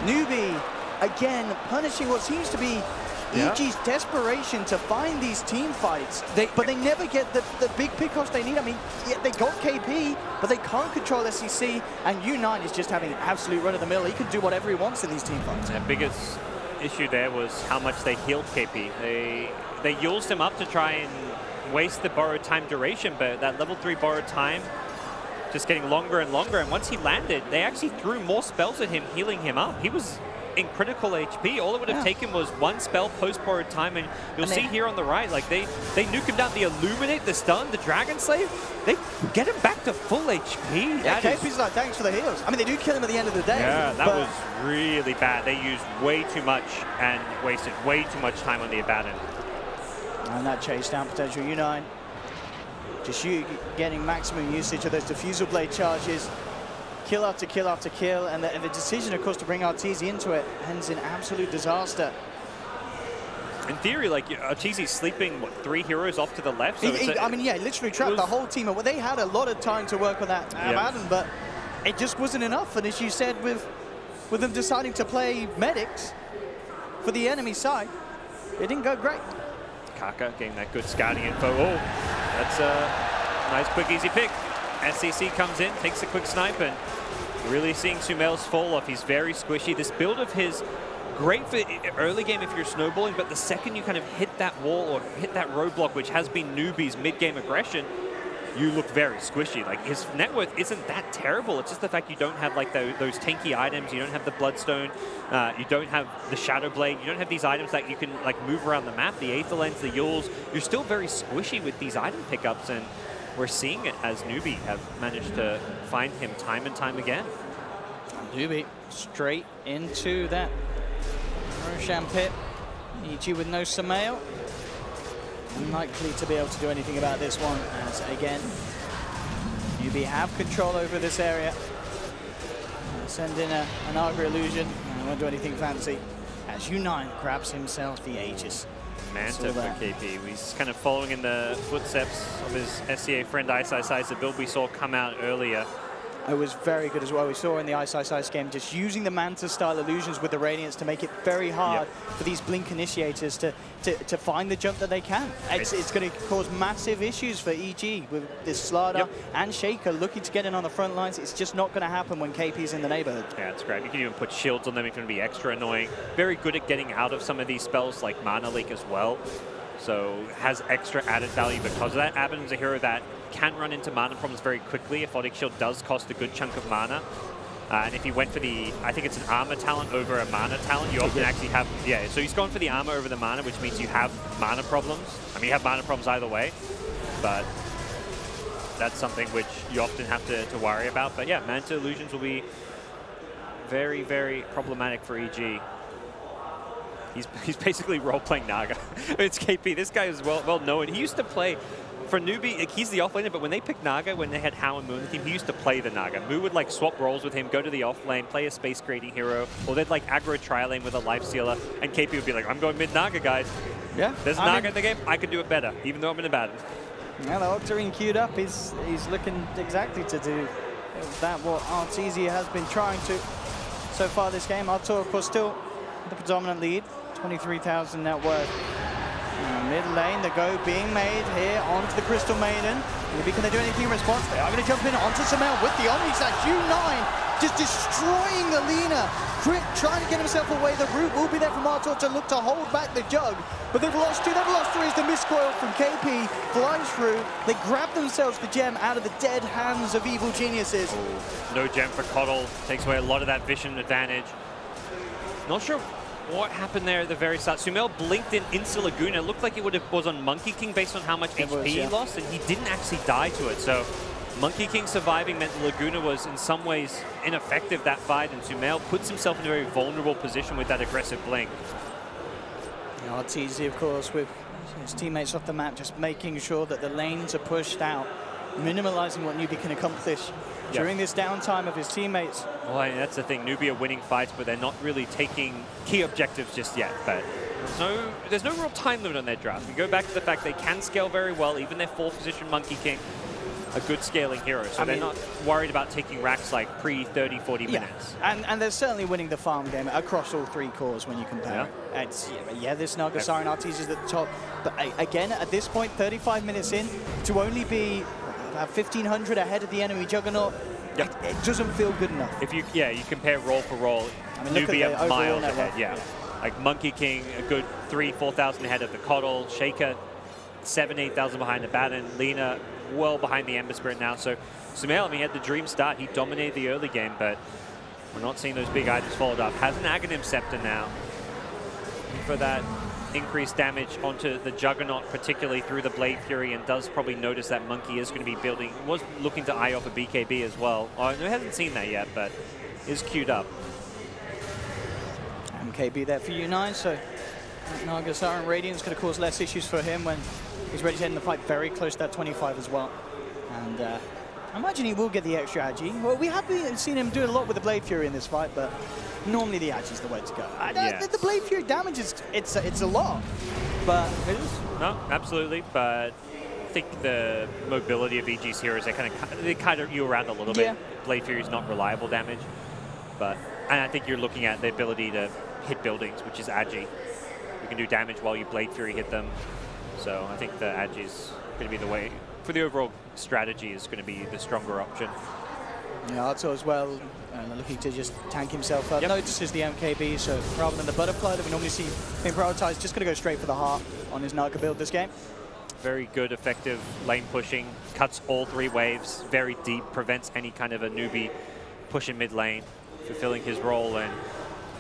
Newbee again punishing what seems to be EG's desperation to find these team fights, but they never get the big pickoffs they need. I mean, yeah, they got KP, but they can't control SCC, and U9 is just having an absolute run-of-the-mill. He can do whatever he wants in these team fights. The biggest issue there was how much they healed KP. They used him up to try and waste the borrowed time duration, but that level 3 borrowed time just getting longer and longer, and once he landed, they actually threw more spells at him, healing him up. He was in critical HP. All it would have taken was one spell post borrowed time, and you'll see here on the right, like they nuke him down, the Illuminate, the stun, the Dragon Slave, they get him back to full HP. Yeah, KP's like, thanks for the heals. I mean, they do kill him at the end of the day. Yeah, that was really bad. They used way too much and wasted way too much time on the Abaddon. And that chase down potential U9. Just getting maximum usage of those diffusal blade charges. Kill after kill after kill, and the decision, of course, to bring Arteezy into it ends in absolute disaster. In theory, like, Arteezy's sleeping, what, 3 heroes off to the left? So I mean, yeah, literally trapped the whole team. Well, they had a lot of time to work on that Abaddon, but it just wasn't enough. And as you said, with them deciding to play medics for the enemy side, it didn't go great. Kaka getting that good scouting info. Oh, that's a nice, quick, easy pick. SCC comes in, takes a quick snipe, and really seeing Sumail's fall off. He's very squishy. This build of his, great for early game if you're snowballing, but the second you kind of hit that wall or hit that roadblock, which has been Newbee's mid-game aggression, you look very squishy. Like, his net worth isn't that terrible. It's just the fact you don't have like those tanky items. You don't have the Bloodstone. You don't have the Shadow Blade. You don't have these items that you can like move around the map. The Aether Lens, the Yules. You're still very squishy with these item pickups, and we're seeing it as Newbee have managed to find him time and time again. Newbee straight into that Roshan pit. EG with no Sumail. Unlikely to be able to do anything about this one, as again, Newbee have control over this area. Send in an Agra Illusion. Won't do anything fancy. As U9 grabs himself the Aegis. Manta for KP. He's kind of following in the footsteps of his SCA friend Ice Ice Ice, the build we saw come out earlier. It was very good as well. We saw in the Ice Ice Ice game just using the Manta-style illusions with the Radiance to make it very hard for these Blink initiators to find the jump that they can. It's going to cause massive issues for EG with this Slardar and Shaker looking to get in on the front lines. It's just not going to happen when KP's in the neighborhood. Yeah, it's great. You can even put shields on them. It's going to be extra annoying. Very good at getting out of some of these spells like Mana Leak as well. So has extra added value because of that. Abaddon's a hero that can run into mana problems very quickly. Aphotic Shield does cost a good chunk of mana. And if he went for the, I think it's an armor talent over a mana talent, you often actually have, so he's gone for the armor over the mana, which means you have mana problems. I mean, you have mana problems either way, but that's something which you often have to worry about. But yeah, Manta Illusions will be very, very problematic for EG. He's basically role-playing Naga. It's KP. This guy is well known. He used to play for Newbee. Like, he's the offlaner, but when they picked Naga, when they had Hao and Moon on the team, he used to play the Naga. Moo would like swap roles with him, go to the offlane, play a space-creating hero, or they'd like aggro tri-lane with a life stealer, and KP would be like, I'm going mid-Naga, guys. Yeah. There's Naga in the game. I can do it better, even though I'm in a Abaddon. Yeah, the Octarine queued up. He's looking exactly to do that what Arteezy has been trying to so far this game. Artur, of course, still the predominant lead. 23,000 net worth. Mid lane, the go being made here onto the Crystal Maiden. Maybe can they do anything in response? They are going to jump in onto Sumail with the Omni Slash. U9 just destroying the Lina. Crit trying to get himself away. The root will be there from Artur to look to hold back the Jug. But they've lost 2, they've lost 3 as the miscoil from KP flies through. They grab themselves the gem out of the dead hands of evil geniuses. Ooh, no gem for Coddle. Takes away a lot of that vision advantage. Not sure what happened there at the very start. Sumail blinked in Insta Laguna. It looked like it was on Monkey King based on how much HP he lost, and he didn't actually die to it. So Monkey King surviving meant Laguna was in some ways ineffective that fight, and Sumail puts himself in a very vulnerable position with that aggressive blink. Arteezy, of course, with His teammates off the map, just making sure that the lanes are pushed out, minimalizing what Newbee can accomplish during this downtime of his teammates. Well, I mean, that's the thing. Newbee are winning fights, but they're not really taking key objectives just yet. But there's no real time limit on their draft. We go back to the fact they can scale very well, even their 4th position Monkey King, a good scaling hero. So they're not worried about taking racks like pre-30, 40 minutes. And they're certainly winning the farm game across all 3 cores when you compare. It's, this Naga Siren RTs is at the top. But again, at this point, 35 minutes in, to only be 1,500 ahead of the enemy Juggernaut, it doesn't feel good enough. If you compare roll for roll, Newbee are miles ahead. Like Monkey King, a good 3,000-4,000 ahead of the Coddle. Shaker, 7,000-8,000 behind the Baton. Lena, well behind the Ember Spirit now. So Sumail, I mean, he had the dream start. He dominated the early game, but we're not seeing those big items followed up. Has an Aghanim Scepter now for that increased damage onto the Juggernaut, particularly through the Blade Fury, and does probably notice that Monkey is going to be building, was looking to eye off a BKB as well. Oh, no, hasn't seen that yet, but is queued up. MKB there for U9, so Naga Siren Radiant's going to cause less issues for him when he's ready to end the fight very close to that 25 as well. And I imagine he will get the extra Agi. Well, we have seen him do a lot with the Blade Fury in this fight, but normally the Agi's the way to go. The Blade Fury damage it's a lot, but it is. No, absolutely, but I think the mobility of EG's heroes, they kind of you around a little bit. Blade Fury is not reliable damage, and I think you're looking at the ability to hit buildings, which is Agi. You can do damage while you Blade Fury hit them. So I think the Agi is going to be the way for the overall strategy, is going to be the stronger option. Yeah, Arto as well, looking to just tank himself up. Notices the MKB, so rather than the butterfly that we normally see being prioritized, just going to go straight for the heart on his Naga build this game. Very good, effective lane pushing, cuts all 3 waves, very deep, prevents any kind of a Newbee push in mid lane, fulfilling his role and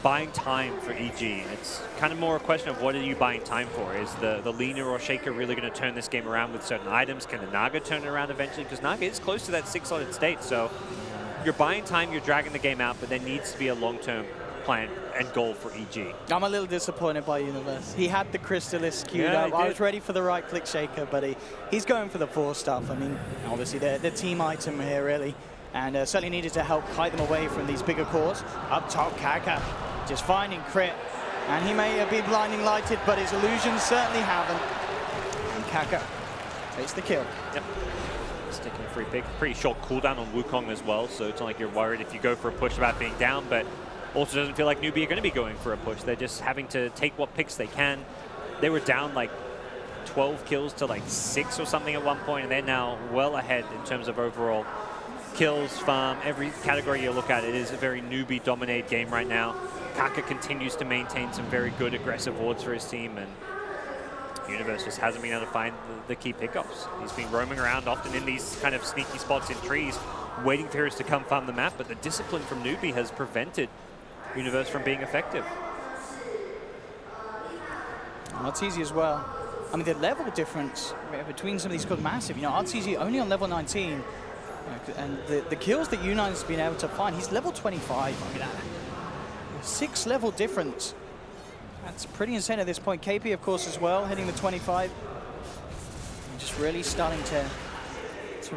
buying time for EG. It's kind of more a question of what are you buying time for? Is the Lena or Shaker really going to turn this game around with certain items? Can the Naga turn it around eventually? Because Naga is close to that 6-slotted state, so you're buying time, you're dragging the game out, but there needs to be a long-term plan and goal for EG. I'm a little disappointed by Universe. He had the Crystallis queued up. I was ready for the right-click Shaker, but he's going for the 4 stuff. I mean, obviously, the team item here, really, and certainly needed to help kite them away from these bigger cores. Up top, Kaka just finding crit, and he may have been blinding lighted, but his illusions certainly haven't. And Kaka takes the kill. Yep. Sticking a free pick. Pretty short cooldown on Wukong as well, so it's not like you're worried if you go for a push about being down, but also doesn't feel like Newbee are going to be going for a push. They're just having to take what picks they can. They were down like 12 kills to like 6 or something at one point, and they're now well ahead in terms of overall kills, farm, every category you look at. It is a very Newbee-dominated game right now. Kaka continues to maintain some very good aggressive wards for his team, and Universe just hasn't been able to find the key pickups. He's been roaming around often in these kind of sneaky spots in trees, waiting for heroes to come farm the map, but the discipline from Newbee has prevented Universe from being effective. Arteezy as well. I mean, the level difference between some of these is massive. You know, Arteezy only on level 19, and the kills that U9 has been able to find, he's level 25. I mean, 6 level difference. That's pretty insane at this point. KP, of course, as well, hitting the 25. And just really starting to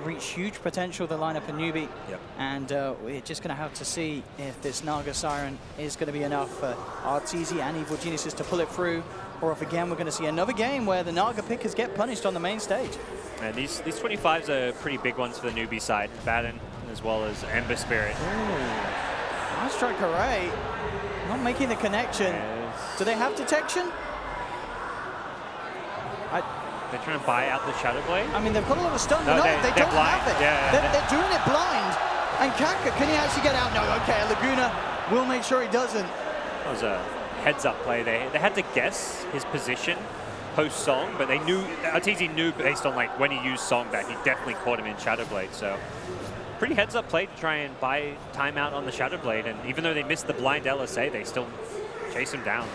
reach huge potential, the lineup of Newbee. Yep. And we're just going to have to see if this Naga Siren is going to be enough for Arteezy and Evil Geniuses to pull it through, or if again we're going to see another game where the Naga pickers get punished on the main stage. And these 25s are pretty big ones for the Newbee side. Baton as well as Ember Spirit. Ooh. Nice strike array. Not making the connection. Yes. Do they have detection? They're trying to buy out the Shadow Blade? I mean, they've got a lot of stun. No, they don't blind. have it. Yeah, they're doing it blind. And Kaka, can he actually get out? No, okay, Laguna will make sure he doesn't. That was a heads-up play. They had to guess his position post-Song, but they knew, Arteezy knew based on like when he used Song that he definitely caught him in Shadow Blade. So pretty heads-up play to try and buy time out on the Shadow Blade. And even though they missed the blind LSA, they still chase him down.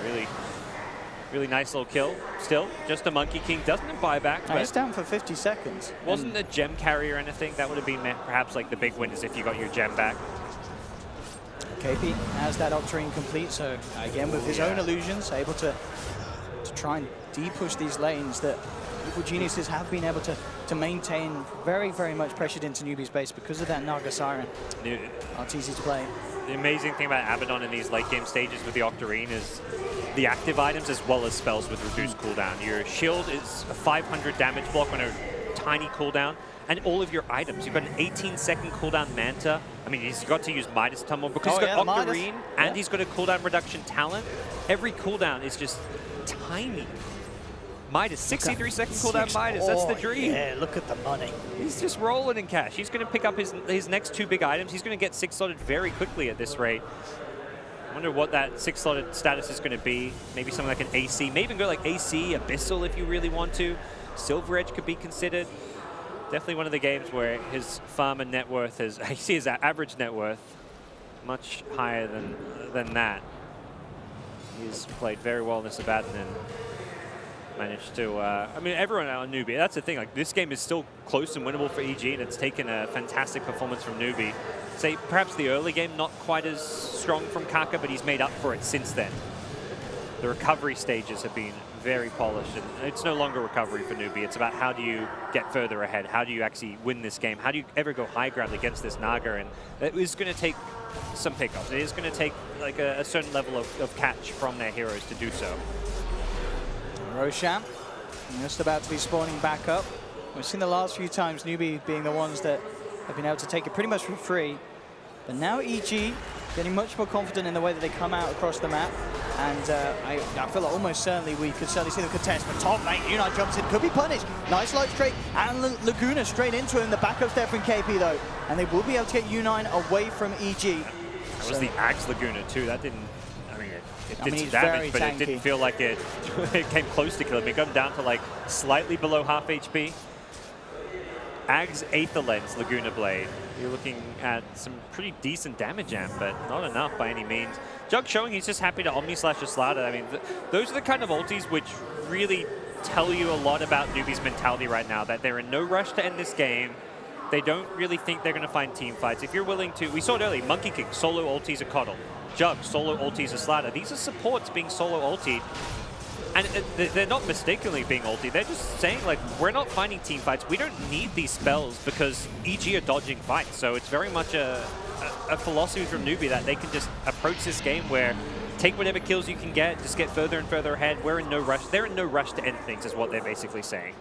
Really nice little kill. Still, just a Monkey King, doesn't buy back. He's down for 50 seconds. Wasn't a gem carry or anything. That would have been perhaps like the big win is if you got your gem back. KP has that Octarine complete, so again with his own illusions, able to to try and de-push these lanes that Evil Geniuses have been able to maintain very, very much pressured into Newbee's base because of that Naga Siren. It's easy to play. The amazing thing about Abaddon in these late game stages with the Octarine is the active items as well as spells with reduced cooldown. Your shield is a 500 damage block on a tiny cooldown, and all of your items. You've got an 18-second cooldown Manta. I mean, he's got to use Midas Tumble because he's got Octarine and he's got a cooldown reduction talent. Every cooldown is just tiny. Midas, 63-second cooldown Midas, that's the dream. Yeah, look at the money. He's just rolling in cash. He's going to pick up his next 2 big items. He's going to get 6-slotted very quickly at this rate. I wonder what that 6-slotted status is going to be. Maybe something like an AC. Maybe even go like AC, Abyssal if you really want to. Silver Edge could be considered. Definitely one of the games where his farm and net worth is, I see his average net worth much higher than that. He's played very well in this Abaddon and managed to, I mean, everyone out on Newbee. That's the thing, like this game is still close and winnable for EG, and it's taken a fantastic performance from Newbee. Say, perhaps the early game not quite as strong from Kaka, but he's made up for it since then. The recovery stages have been very polished, and it's no longer recovery for Newbee. It's about how do you get further ahead? How do you actually win this game? How do you ever go high ground against this Naga? And it is going to take some pickups. It is going to take like a certain level of catch from their heroes to do so. Roshan just about to be spawning back up. We've seen the last few times Newbee being the ones that have been able to take it pretty much for free. But now EG getting much more confident in the way that they come out across the map. And I feel like almost certainly we could certainly see them contest. But top lane, Unite jumps in, could be punished. Nice light straight, and Laguna straight into him. The backup step from KP though. And they will be able to get Unite away from EG. That was the Axe Laguna too. That didn't, it did some damage, but it didn't feel like it came close to killing him. It got him down to like slightly below half HP. Ag's Aether Lens Laguna Blade. You're looking at some pretty decent damage amp, but not enough by any means. Jug showing he's just happy to Omni-Slash Aslada. I mean, those are the kind of ultis which really tell you a lot about Newbee's mentality right now, that they're in no rush to end this game. They don't really think they're going to find team fights. If you're willing to, we saw it earlier, Monkey King, solo ultis a Coddle. Jug, solo ultis a Slaughter. These are supports being solo ultied. And they're not mistakenly being ulti. They're just saying, like, we're not finding team fights. We don't need these spells because EG are dodging fights. So it's very much a philosophy from Newbee that they can just approach this game where take whatever kills you can get, just get further and further ahead. We're in no rush. They're in no rush to end things is what they're basically saying.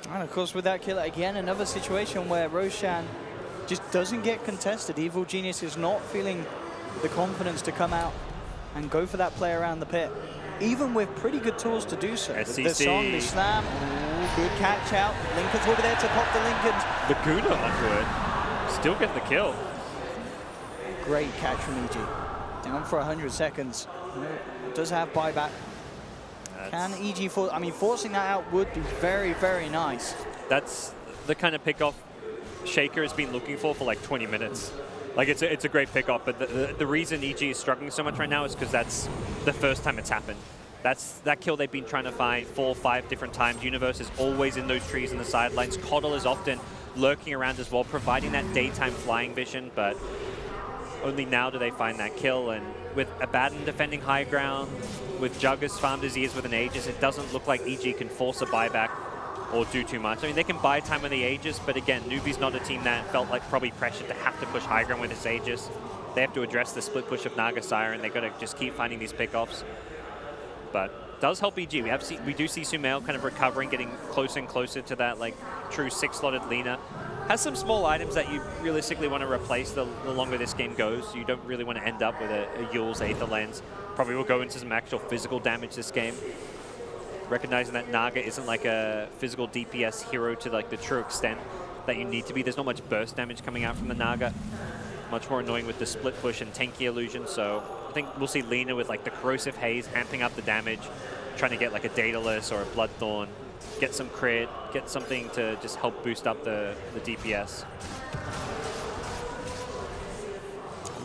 And of course with that kill, again, another situation where Roshan just doesn't get contested. Evil Genius is not feeling the confidence to come out and go for that play around the pit, even with pretty good tools to do so. SCC. The song, the slam, ooh, good catch out. Lincoln's will be there to pop the Lincolns. Laguna onto it, still getting the kill. Great catch from EG. Down for 100 seconds. It does have buyback. Can EG forcing that out would be very, very nice. That's the kind of pickoff Shaker has been looking for like 20 minutes. Like, it's a great pickoff, but the reason EG is struggling so much right now is because that's the first time it's happened. That's that kill they've been trying to find 4 or 5 different times. Universe is always in those trees in the sidelines. Coddle is often lurking around as well, providing that daytime flying vision, but only now do they find that kill. And with Abaddon defending high ground, with Jug as farmed as he is with an Aegis, it doesn't look like EG can force a buyback or do too much. I mean, they can buy time with the Aegis, but again, Newbee's not a team that felt like probably pressured to have to push high ground with its Aegis. They have to address the split push of Naga Siren. They've got to just keep finding these pickoffs. But does help EG. We do see Sumail kind of recovering, getting closer and closer to that like true 6-slotted Lina. Has some small items that you realistically want to replace the longer this game goes. You don't really want to end up with a Yule's Aether Lens. Probably will go into some actual physical damage this game. Recognizing that Naga isn't like a physical DPS hero to like the true extent that you need to be. There's not much burst damage coming out from the Naga. Much more annoying with the split push and tanky illusion. So I think we'll see Lina with like the corrosive haze, amping up the damage, trying to get like a Daedalus or a Bloodthorn, get some crit, get something to just help boost up the DPS.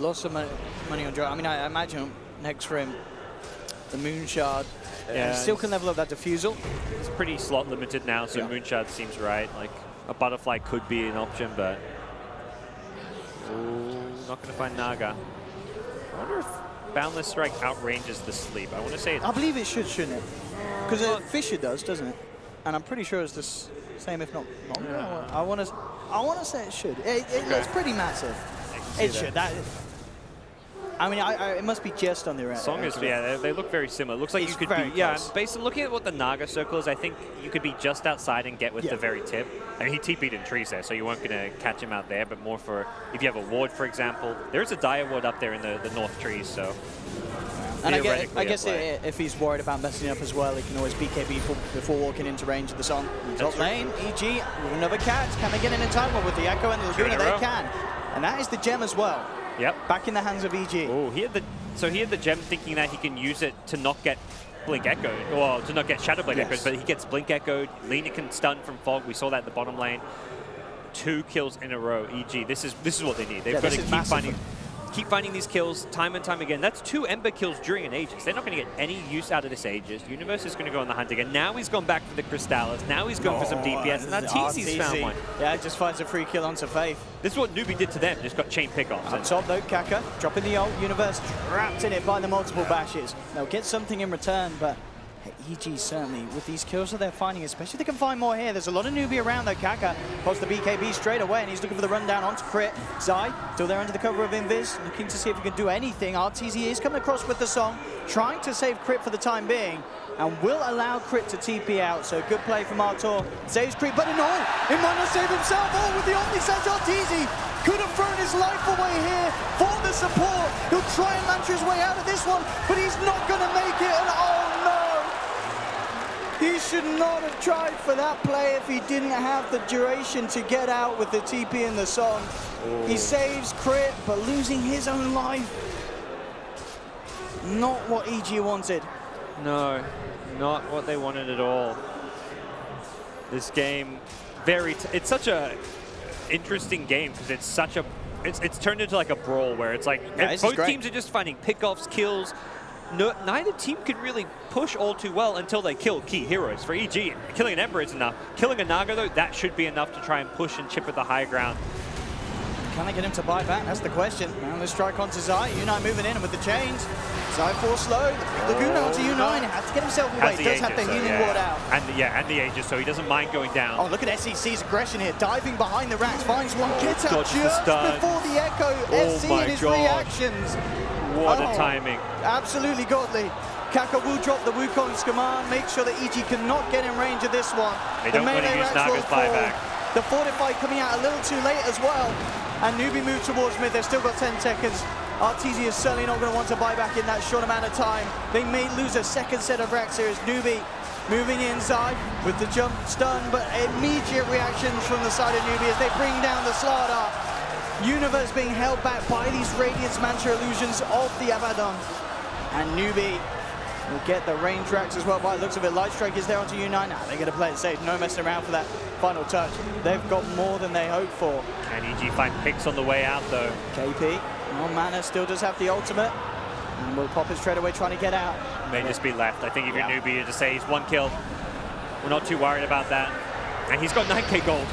Lots of money on draw. I mean, I imagine next for him, the Moonshard. Yeah, he still can level up that Diffusal. It's pretty slot limited now, so yeah. Moonshard seems right. Like a Butterfly could be an option, but ooh, not going to find Naga. I wonder if Boundless Strike outranges the sleep? I want to say it's... I believe it should, shouldn't it? Because Fisher does, doesn't it? And I'm pretty sure it's the same, if not longer. Yeah. I want to say it should. It's pretty massive. It should. I mean, it must be just on the right. Song is, yeah, they look very similar. It looks like you could be, yeah, based on looking at what the Naga circle is, I think you could be just outside and get with the very tip. I mean, he TP'd in trees there, so you weren't going to catch him out there, but more for if you have a ward, for example. There is a dire ward up there in the north trees, so. And I guess if he's worried about messing up as well, he can always BKB before walking into range of the Song. Top lane, EG, with another catch. Can they get in time? Well, with the Echo and the Laguna, they can. And that is the gem as well. Yep. Back in the hands of EG. Oh, he had the gem thinking that he can use it to not get Blink Echoed, or to not get Shadow Blade Echoed, but he gets Blink Echoed. Lina can stun from Fog. We saw that in the bottom lane. 2 kills in a row. EG, this is what they need. They've got to keep finding these kills time and time again. That's 2 Ember kills during an Aegis. They're not going to get any use out of this Aegis. Universe is going to go on the hunt again. Now he's gone back for the Crystallis. Now he's going for some DPS. And now TC's found one. Yeah, just finds a free kill onto Faith. This is what Newbee did to them. Just got chain pickoffs. Up top though, Kaka dropping the ult. Universe trapped in it by the multiple bashes. They'll get something in return, but EG certainly, with these kills that they're finding, especially if they can find more here. There's a lot of Newbee around though. Kaka pops the BKB straight away, and he's looking for the rundown onto Crit. Zai, still there under the cover of Invis, looking to see if he can do anything. RTZ is coming across with the Song, trying to save Crit for the time being, and will allow Crit to TP out. So good play from Artur. Saves Crit, but no, he might not save himself. Oh, with the Omnisage RTZ. Could have thrown his life away here for the support. He'll try and mantra his way out of this one, but he's not going to make it, and oh no! He should not have tried for that play if he didn't have the duration to get out with the TP and the Song. Ooh. He saves Crit, but losing his own life. Not what EG wanted. No, not what they wanted at all. This game, it's such a interesting game because it's such a, it's turned into like a brawl where it's like both teams are just finding pickoffs, kills. Neither team can really push all too well until they kill key heroes. For EG, killing an Ember is enough. Killing a Naga, though, that should be enough to try and push and chip at the high ground. Can they get him to buy back? That's the question. Now let's strike onto Zai. U9 moving in with the chains. Zai force slow. Laguna onto U9. Has to get himself away. Does have the healing ward out. And the Aegis, so he doesn't mind going down. Oh, look at SEC's aggression here. Diving behind the racks. Finds one. Gets out just before the Echo. SC and his reactions. What a timing. Absolutely godly. Kaka will drop the Wukong's command, make sure that EG cannot get in range of this one. They don't want to use Naga's buyback. The Fortify coming out a little too late as well. And Newbee moved towards mid. They've still got 10 seconds. RTZ is certainly not going to want to buy back in that short amount of time. They may lose a second set of racks here as Newbee moving inside with the jump stun, but immediate reactions from the side of Newbee as they bring down the Slardar. Universe being held back by these Radiance Mantra illusions of the Abaddon. And Newbee will get the range racks as well by the looks of it. Light Strike is there onto U9. Now they're going to play it safe. No messing around for that final touch. They've got more than they hoped for. Can EG find picks on the way out though? KP, well, Mana still does have the ultimate. And will pop it straight away trying to get out. May just be left. I think if you're Newbee, you just say he's 1 kill. We're not too worried about that. And he's got 9k gold.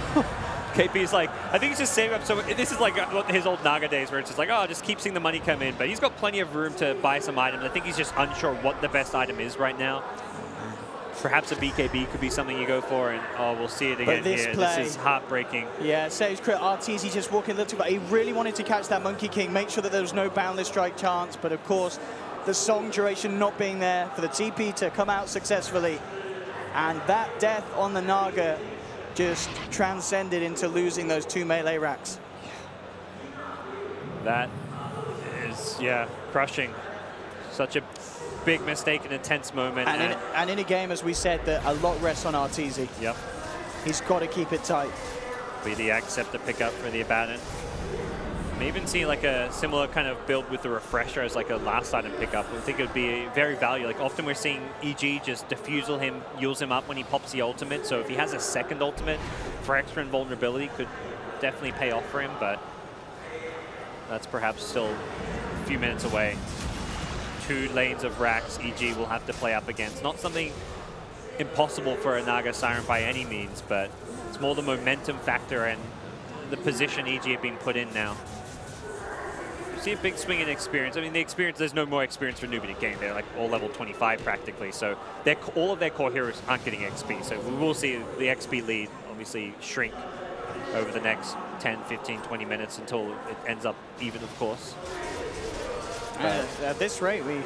KP's like, I think he's just saving up. So this is like his old Naga days where it's just like, oh, just keep seeing the money come in. But he's got plenty of room to buy some items. I think he's just unsure what the best item is right now. Perhaps a BKB could be something you go for, and oh, we'll see it again here. This is heartbreaking. Yeah, saves Crit. RTZ just walking a little too far. He really wanted to catch that Monkey King, make sure that there was no Boundless Strike chance. But of course, the Song duration not being there for the TP to come out successfully. And that death on the Naga just transcended into losing those 2 melee racks. That is, yeah, crushing. Such a big mistake and a tense moment. And in a game, as we said, that a lot rests on RTZ. Yep. He's got to keep it tight. BD accept the pickup for the Abaddon. May even see like a similar kind of build with the Refresher as like a last item pickup. I think it would be very valuable. Like often we're seeing EG just defusal him, use him up when he pops the ultimate. So if he has a second ultimate for extra invulnerability, could definitely pay off for him, but that's perhaps still a few minutes away. 2 lanes of racks EG will have to play up against. Not something impossible for a Naga Siren by any means, but it's more the momentum factor and the position EG have been put in now. see a big swing in experience. I mean, the experience, there's no more experience for Newbee in the game. They're like all level 25 practically, so all of their core heroes aren't getting XP. So we will see the XP lead obviously shrink over the next 10, 15, 20 minutes until it ends up even, of course. At this rate, we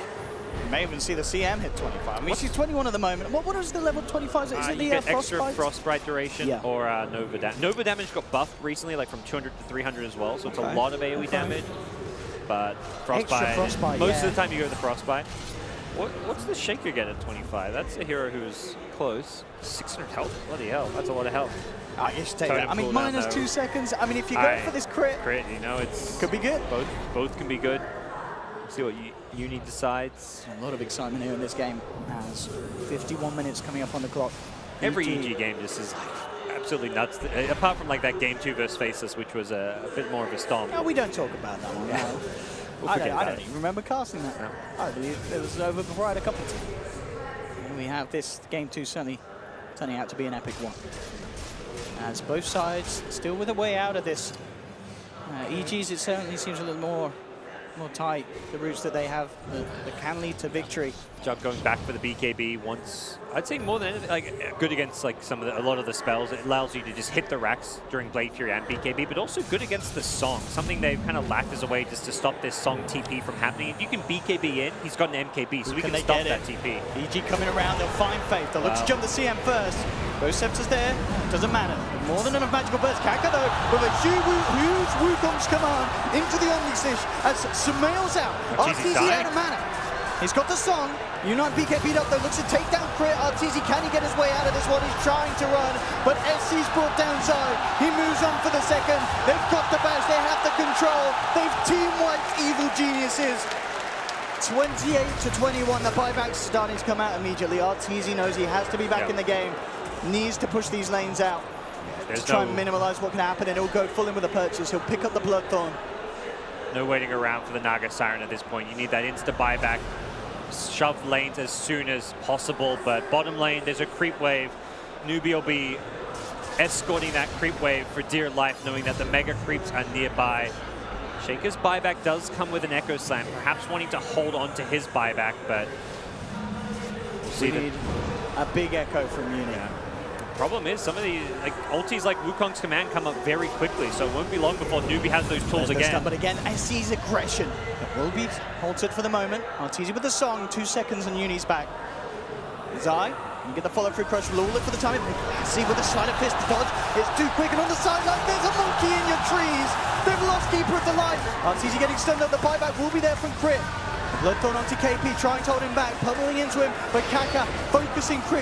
may even see the CM hit 25. I mean, she's 21 at the moment. What is the level 25? Is it you the get extra frostbite? frostbite duration or Nova damage. Nova damage got buffed recently, like from 200 to 300 as well, so it's a lot of AoE damage. But frostbite, most of the time you go with the frostbite. What's the Shaker get at 25? That's a hero who's close. 600 health? Bloody hell, that's a lot of health. Oh, you should take that. I mean, minus 2 seconds. I mean, if you go for this crit, you know, it's could be good. Both can be good. See what Uni decides. A lot of excitement here in this game as 51 minutes coming up on the clock. Every EG game just is like absolutely nuts. Apart from like that game 2 versus Faceless, which was a bit more of a stomp. No, we don't talk about that one. No. I don't even remember casting that. No. I believe it was over before I had a couple of tea. And we have this game 2 certainly turning out to be an epic one. As both sides still with a way out of this. EG's, it certainly seems a little more tight, the routes that they have that can lead to victory. Jug going back for the BKB once. I'd say more than anything, like good against like a lot of the spells. It allows you to just hit the racks during Blade Fury and BKB, but also good against the Song. Something they've kind of lacked as a way just to stop this Song TP from happening. If you can BKB in, he's got an MKB, so we can stop that TP. EG coming around, they'll find Faith. They'll look to jump the CM first. Both scepters there, doesn't matter. More than enough magical burst. Kaka though, with a huge Wukong's command into the Omni-Stitch as Sumail's out. RTZ out of mana. He's got the Song. Unite BKB'd up though, looks to take down Crit. RTZ, can he get his way out of this one? He's trying to run, but SC's brought down Zai. He moves on for the second. They've got the bash, they have the control. They've team-wiped Evil Geniuses. 28 to 21, the buyback's starting to come out immediately. RTZ knows he has to be back in the game. Needs to push these lanes out to try and minimize what can happen, and he'll go full in with a purchase. He'll pick up the Bloodthorn. No waiting around for the Naga Siren at this point. You need that insta buyback. Shove lanes as soon as possible, but bottom lane, there's a creep wave. Newbee will be escorting that creep wave for dear life, knowing that the mega creeps are nearby. Shaker's buyback does come with an Echo Slam, perhaps wanting to hold on to his buyback, but we'll see. We need a big echo from Uni. Yeah. Problem is, some of the ultis like Wukong's command come up very quickly, so it won't be long before Newbee has those tools again. But again, SC's aggression will be halted for the moment. RTZ with the Song, 2 seconds and Uni's back. Zai, you get the follow-through crush, will look for the time. SC with a sleight of fist to dodge. It's too quick, and on the sideline, there's a monkey in your trees. They've lost Keeper of the Light. RTZ getting stunned up. The buyback will be there from Crit. Bloodthorn onto KP, trying to hold him back, pummeling into him, but Kaka focusing Crit,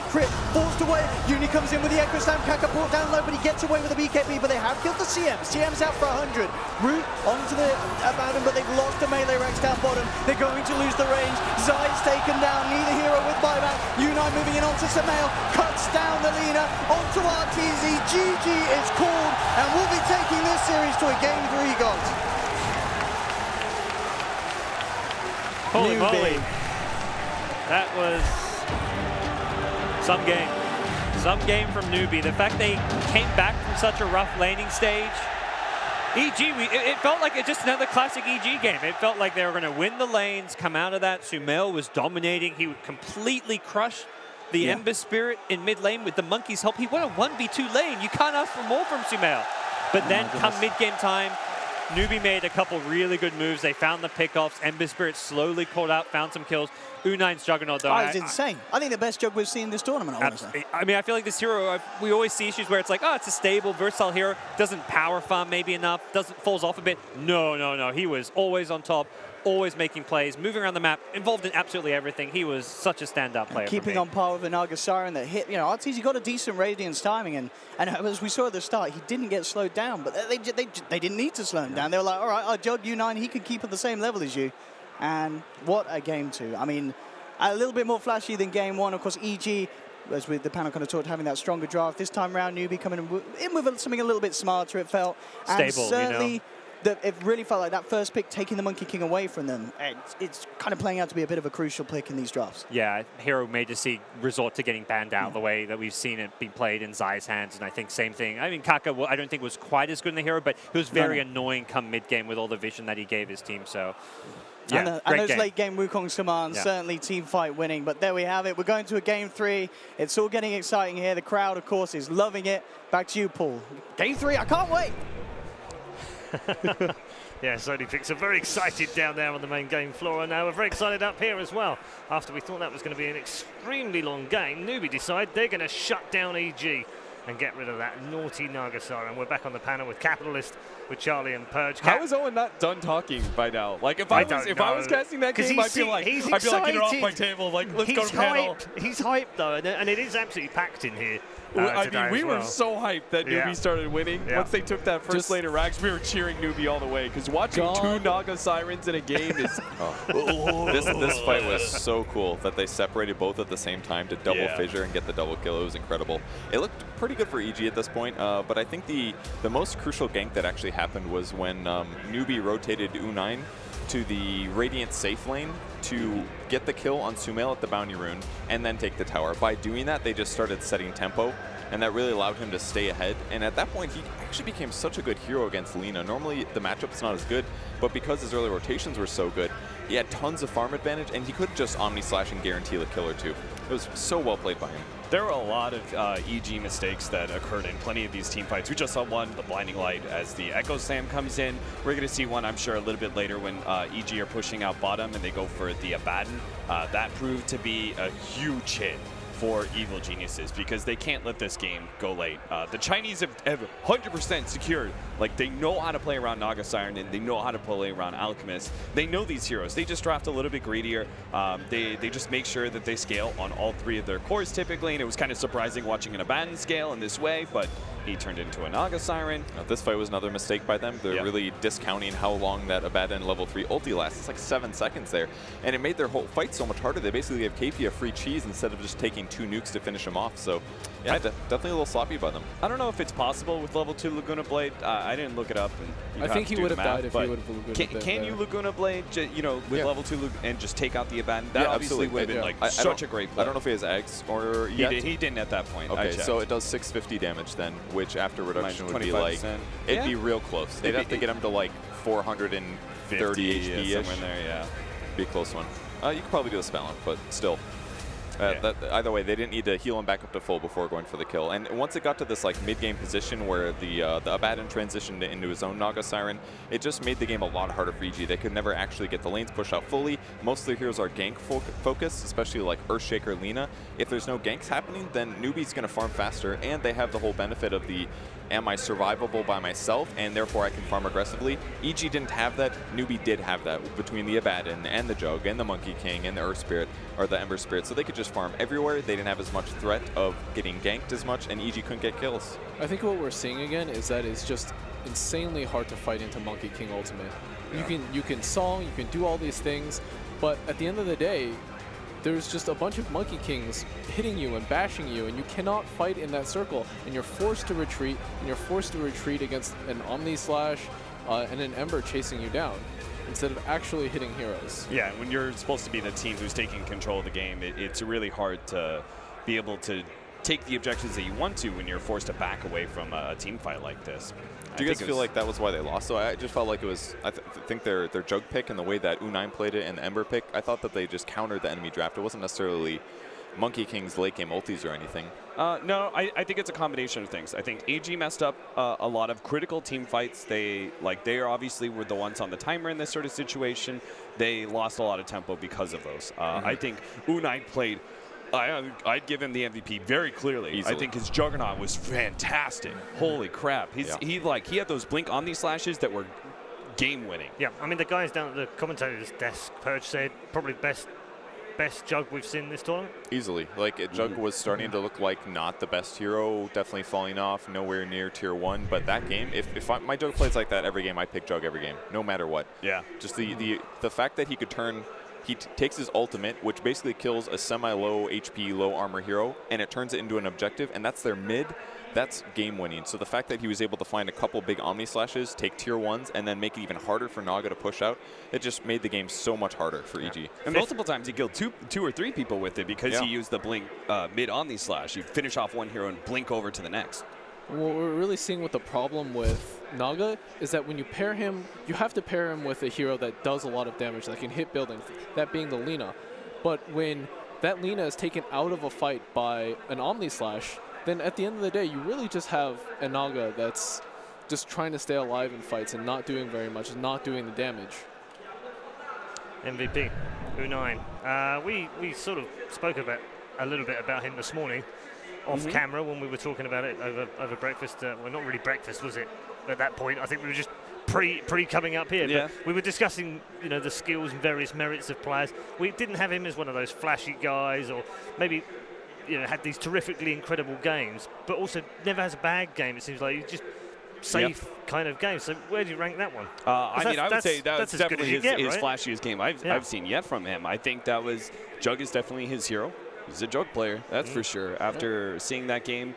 forced away. Uni comes in with the Echo Slam, Kaka brought down low, but he gets away with the BKB, but they have killed the CM. CM's out for 100. Root onto the Abaddon, but they've lost the melee ranks down bottom. They're going to lose the range. Zai's taken down, neither hero with buyback. Unite moving in onto Sumail, cuts down the Lina, onto RTZ. GG is called, and we'll be taking this series to a game 3 gods. Holy moly. That was some game. Some game from Newbee. The fact they came back from such a rough laning stage. EG, it felt like just another classic EG game. It felt like they were going to win the lanes, come out of that. Sumail was dominating. He would completely crush the Ember Spirit in mid lane with the Monkey's help. He won a 1v2 lane. You can't ask for more from Sumail. But then come mid-game time, Newbee made a couple really good moves. They found the pickoffs. Ember Spirit slowly called out, found some kills. U9's Juggernaut, though. It's insane. I think the best Jug we've seen this tournament, honestly. I mean, I feel like this hero, we always see issues where it's like, oh, it's a stable, versatile hero. Doesn't power farm maybe enough. Falls off a bit. No. He was always on top, always making plays, moving around the map, involved in absolutely everything. He was such a standout player. Keeping on par with the Naga Siren that hit, RTZ got a decent Radiance timing, and as we saw at the start, he didn't get slowed down, but they didn't need to slow him down. They were like, all right, our Jug U9, he can keep at the same level as you. And what a game 2. I mean, a little bit more flashy than game 1. Of course, EG, as the panel kind of talked, having that stronger draft. This time around, Newbee coming in with something a little bit smarter, it felt. Stable, and certainly it really felt like that first pick taking the Monkey King away from them. It's kind of playing out to be a bit of a crucial pick in these drafts. Yeah, Hero may just resort to getting banned out the way that we've seen it be played in Zai's hands, and I think same thing. I mean, Kaka, I don't think was quite as good in the Hero, but he was very annoying come mid-game with all the vision that he gave his team, so... Yeah, and those late-game Wukong's commands, certainly team fight winning. But there we have it. We're going to a Game 3. It's all getting exciting here. The crowd, of course, is loving it. Back to you, Paul. Game 3, I can't wait. Yeah, Sony Picks are very excited down there on the main game floor, and now we're very excited up here as well. After we thought that was going to be an extremely long game, Newbee decide they're going to shut down EG and get rid of that naughty Nagasara. And we're back on the panel with Capitalist, with Charlie and Purge. How is Owen not done talking by now? Like, if I was casting that game, I'd be like, get it off my table. Like, let's go to panel. He's hyped though, and it is absolutely packed in here. I mean, we were so hyped that Newbee started winning. Once they took that first lane of Rags, we were cheering Newbee all the way. Because watching two Naga Sirens in a game is... This fight was so cool that they separated both at the same time to double fissure and get the double kill. It was incredible. It looked pretty good for EG at this point, but I think the most crucial gank that actually happened was when Newbee rotated U9 to the Radiant safe lane to get the kill on Sumail at the Bounty Rune and then take the tower. By doing that, they just started setting tempo, and that really allowed him to stay ahead. And at that point, he actually became such a good hero against Lina. Normally, the matchup's not as good, but because his early rotations were so good, he had tons of farm advantage, and he could just Omni Slash and guarantee the kill or two. It was so well played by him. There were a lot of EG mistakes that occurred in plenty of these team fights. We just saw one, the Blinding Light, as the Echo Slam comes in. We're going to see one, I'm sure, a little bit later when EG are pushing out bottom and they go for the Abaddon. That proved to be a huge hit for Evil Geniuses because they can't let this game go late. The Chinese have 100% secured. Like, they know how to play around Naga Siren and they know how to play around Alchemist. They know these heroes. They just draft a little bit greedier. They just make sure that they scale on all three of their cores typically, and it was kind of surprising watching an Abaddon scale in this way, but he turned into a Naga Siren. This fight was another mistake by them. They're really discounting how long that Abaddon level 3 ulti lasts. It's like 7 seconds there, and it made their whole fight so much harder. They basically gave KP a free cheese instead of just taking 2 nukes to finish him off. So yeah, definitely a little sloppy by them. I don't know if it's possible with level 2 Laguna Blade. I didn't look it up. And I think he would have died if he would have Laguna Blade. Can you Laguna Blade, with level 2 and just take out the Abaddon? That obviously would have been like such a great play. I don't know if he has eggs or yet. He didn't at that point. Okay, so it does 650 damage then, which after reduction would be like, it'd be real close. They'd have to get him to like 430 HP-ish. Somewhere in there, Be a close one. You could probably do a spell, but still. Either way, they didn't need to heal him back up to full before going for the kill. And once it got to this like mid-game position where the Abaddon transitioned into his own Naga Siren, it just made the game a lot harder for EG. They could never actually get the lanes pushed out fully. Most of their heroes are gank focused, especially like Earthshaker, Lina. If there's no ganks happening, then Newbee's going to farm faster, and they have the whole benefit of the am I survivable by myself, and therefore I can farm aggressively. EG didn't have that. Newbee did have that between the Abaddon and the Jug and the Monkey King and the Earth Spirit, or the Ember Spirit, so they could just farm everywhere. They didn't have as much threat of getting ganked as much, and EG couldn't get kills. I think what we're seeing again is that it's just insanely hard to fight into Monkey King Ultimate. You can song, you can do all these things, but at the end of the day, there's just a bunch of Monkey Kings hitting you and bashing you, and you cannot fight in that circle, and you're forced to retreat, against an Omni Slash and an Ember chasing you down, instead of actually hitting heroes. Yeah, when you're supposed to be the team who's taking control of the game, it's really hard to be able to take the objectives that you want to when you're forced to back away from a team fight like this. Do you guys feel like that was why they lost? So I just felt like it was, I think their Jug pick and the way that U9 played it and the Ember pick, I thought that they just countered the enemy draft. It wasn't necessarily Monkey King's late game ultis or anything. No, I think it's a combination of things. I think AG messed up a lot of critical team fights. They obviously were the ones on the timer in this sort of situation. They lost a lot of tempo because of those. I think U9 played, I'd give him the MVP very clearly. Easily. I think his Juggernaut was fantastic. Holy crap. He had those blink Omni Slashes that were game winning. Yeah, I mean the guys down at the commentator's desk, Purge said probably best Jug we've seen this tournament. Easily. Like Jug was starting to look like not the best hero, definitely falling off, nowhere near tier 1. But that game, if my Jug plays like that every game, I pick Jug every game, no matter what. Yeah. Just the fact that he could turn he takes his ultimate, which basically kills a semi-low HP, low armor hero, and it turns it into an objective, and that's their mid. That's game winning. So the fact that he was able to find a couple big Omni Slashes, take tier 1s, and then make it even harder for Naga to push out, it just made the game so much harder for EG. And multiple times he killed two or three people with it because he used the blink mid Omni Slash. You finish off one hero and blink over to the next. What we're really seeing with the problem with Naga is that when you pair him, you have to pair him with a hero that does a lot of damage, that can hit buildings, that being the Lina. But when that Lina is taken out of a fight by an Omni Slash, then at the end of the day, you really just have a Naga that's just trying to stay alive in fights and not doing very much, not doing the damage. MVP, U9. We sort of spoke about a little bit about him this morning off camera when we were talking about it over breakfast. Well, not really breakfast, was it? At that point, I think we were just pre coming up here. Yeah. But we were discussing, you know, the skills and various merits of players. We didn't have him as one of those flashy guys, or maybe, you know, had these terrifically incredible games, but also never has a bad game. It seems like he's just safe kind of game. So where do you rank that one? I mean, I would say that's definitely his right? flashiest game I've seen yet from him. I think that was Jug is definitely his hero. He's a Jug player, that's for sure. After seeing that game,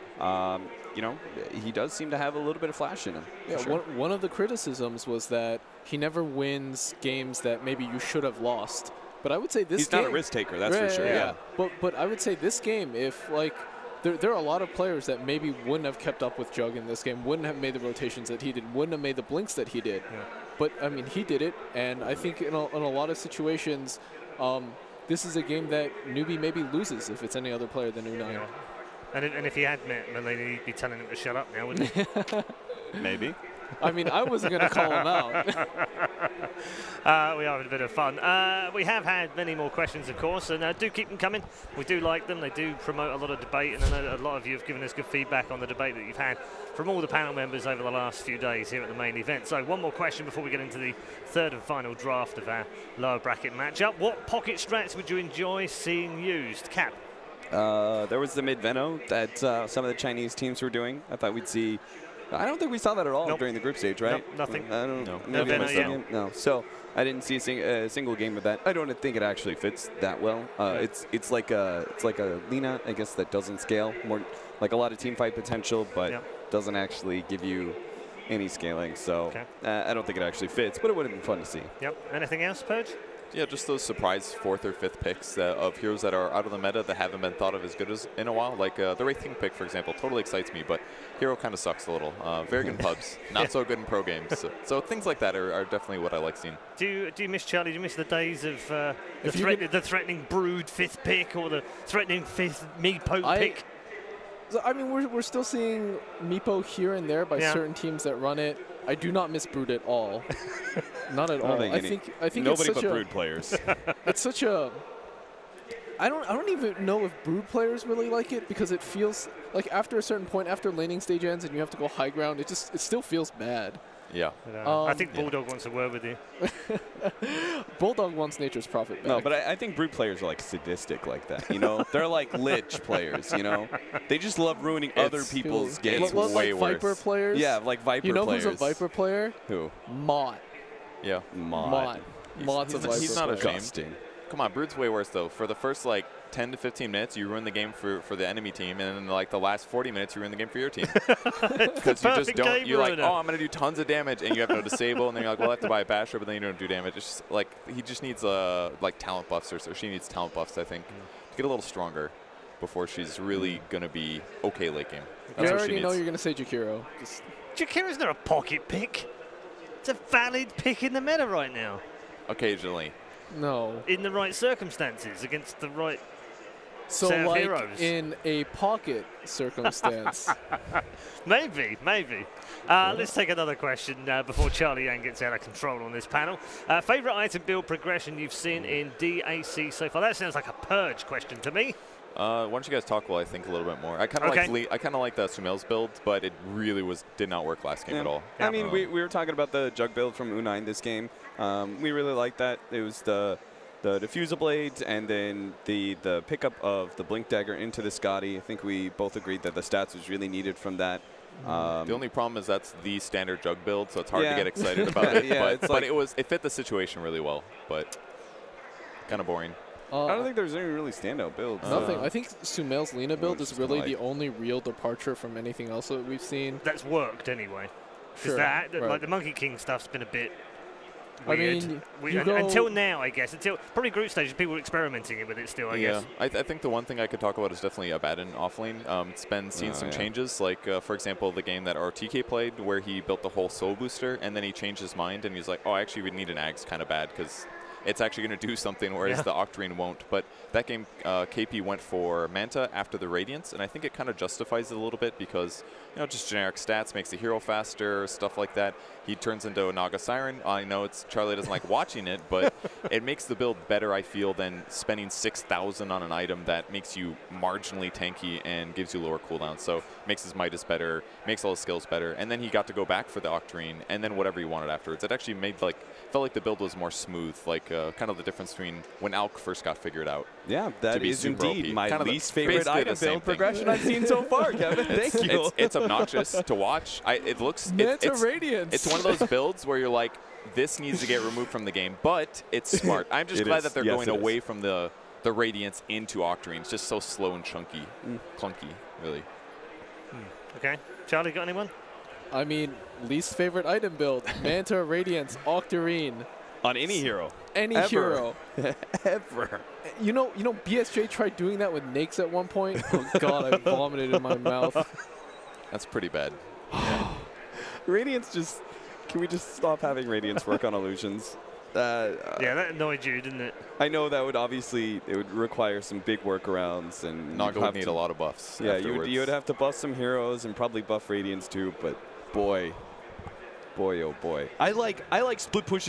you know, he does seem to have a little bit of flash in him. Yeah, one of the criticisms was that he never wins games that maybe you should have lost. But I would say this game... He's not a risk taker, that's for sure, yeah. But I would say this game, if, like, there are a lot of players that maybe wouldn't have kept up with Jug in this game, wouldn't have made the rotations that he did, wouldn't have made the blinks that he did. Yeah. But, I mean, he did it, and I think in a lot of situations, this is a game that Newbee maybe loses if it's any other player than U9. Yeah. And if he had met Malini, he'd be telling him to shut up now, wouldn't he? Maybe. I mean, I wasn't going to call him out. We are having a bit of fun. We have had many more questions, of course, and do keep them coming. We do like them. They do promote a lot of debate, and I know that a lot of you have given us good feedback on the debate that you've had from all the panel members over the last few days here at the main event. So one more question before we get into the third and final draft of our lower bracket matchup. What pocket strats would you enjoy seeing used? Cap? There was the mid-Veno that some of the Chinese teams were doing. I thought we'd see... I don't think we saw that at all during the group stage, right? Nope, nothing. I don't know. No Veno yet. No. So I didn't see a single game of that. I don't think it actually fits that well. It's like a Lina, I guess, that doesn't scale. More like a lot of team fight potential, but doesn't actually give you any scaling. So I don't think it actually fits, but it would have been fun to see. Yep. Anything else, Purge? Yeah, just those surprise 4th or 5th picks of heroes that are out of the meta that haven't been thought of as good as in a while. Like the Wraith King pick, for example, totally excites me, but hero kind of sucks a little. Very good in pubs, not so good in pro games. So things like that are definitely what I like seeing. Do you miss, Charlie, do you miss the days of the threatening Brood 5th pick or the threatening 5th Meepo pick? I mean, we're still seeing Meepo here and there by certain teams that run it. I do not miss Brood at all. Not at all. I think nobody it's such but Brood players. It's such a... I don't even know if Brood players really like it, because it feels like after a certain point, after laning stage ends and you have to go high ground, it still feels bad. Yeah. I think Bulldog wants a word with you. Bulldog wants nature's profit back. No, but I think Brood players are like sadistic like that, you know? They're like Lich players, you know? They just love ruining other people's games. Way like worse. Viper players? Yeah, like Viper players. You know who's a Viper player? Who? Mott. Yeah. Mott. Mott's a Viper He's not player. ashamed. Come on, Brood's way worse, though. For the first, like, 10 to 15 minutes, you ruin the game for the enemy team, and then, like, the last 40 minutes, you ruin the game for your team. Because you just don't, you're like, oh, I'm going to do tons of damage, and you have no disable, and then you're like, well, I have to buy a basher, but then you don't do damage. It's just, like, he just needs, like, talent buffs, or she needs talent buffs, I think, to get a little stronger before she's really going to be okay late game. I already know you're going to say Jakiro. Jakiro's not a pocket pick. It's a valid pick in the meta right now. Occasionally. No. In the right circumstances, against the right so set of like heroes. In a pocket circumstance. Maybe. Let's take another question before Charlie Yang gets out of control on this panel. Favorite item build progression you've seen in DAC so far? That sounds like a Purge question to me. Why don't you guys talk while I think a little bit more? I kind of like the Sumail's build, but it really did not work last game at all. I mean, we were talking about the Jug build from U9 this game. We really liked that. It was the diffuser blades and then the pickup of the blink dagger into the Scotty. I think we both agreed that the stats was really needed from that. The only problem is that's the standard Jug build, so it's hard to get excited about it. But it fit the situation really well. But Kind of boring. I don't think there's any really standout builds. Nothing. I think Sumail's Lina build is really the only real departure from anything else that we've seen. That's worked anyway. Sure. Like the Monkey King stuff's been a bit weird. I mean, until now, I guess. Until probably group stages, people were experimenting with it still, I guess. I think the one thing I could talk about is definitely Abaddon offlane. It's been seen some changes, like, for example, the game that RTK played where he built the whole soul booster, and then he changed his mind, and he's like, oh, actually, we need an Ags kind of bad, because it's actually going to do something, whereas the Octarine won't. But that game, KP went for Manta after the Radiance, and I think it kind of justifies it a little bit because, you know, just generic stats, makes the hero faster, stuff like that. He turns into a Naga Siren. I know Charlie doesn't like watching it, but it makes the build better, I feel, than spending 6,000 on an item that makes you marginally tanky and gives you lower cooldown. So makes his Midas better, makes all his skills better, and then he got to go back for the Octarine, and then whatever he wanted afterwards. It actually made, like, felt like the build was more smooth, like kind of the difference between when Alk first got figured out. Yeah, that is indeed OP. my kind of least favorite item build progression I've seen so far, Kevin. Thank you. It's obnoxious to watch. It looks Radiance. It's one of those builds where you're like, this needs to get removed from the game, but it's smart. I'm just glad that they're going away from the Radiance into Octarine. It's just so slow and chunky, clunky, really. Okay, Charlie, got anyone? I mean, least favorite item build: Manta, Radiance, Octarine. On any hero. Any hero. Ever. You know, BSJ tried doing that with Nakes at one point. Oh God, I vomited in my mouth. That's pretty bad. Radiance just. Can we just stop having Radiance work on illusions? Yeah, that annoyed you, didn't it? I know that would obviously it would require some big workarounds, and Naga would need a lot of buffs. Yeah, you would have to buff some heroes and probably buff Radiance too. But boy, oh boy, I like split pushes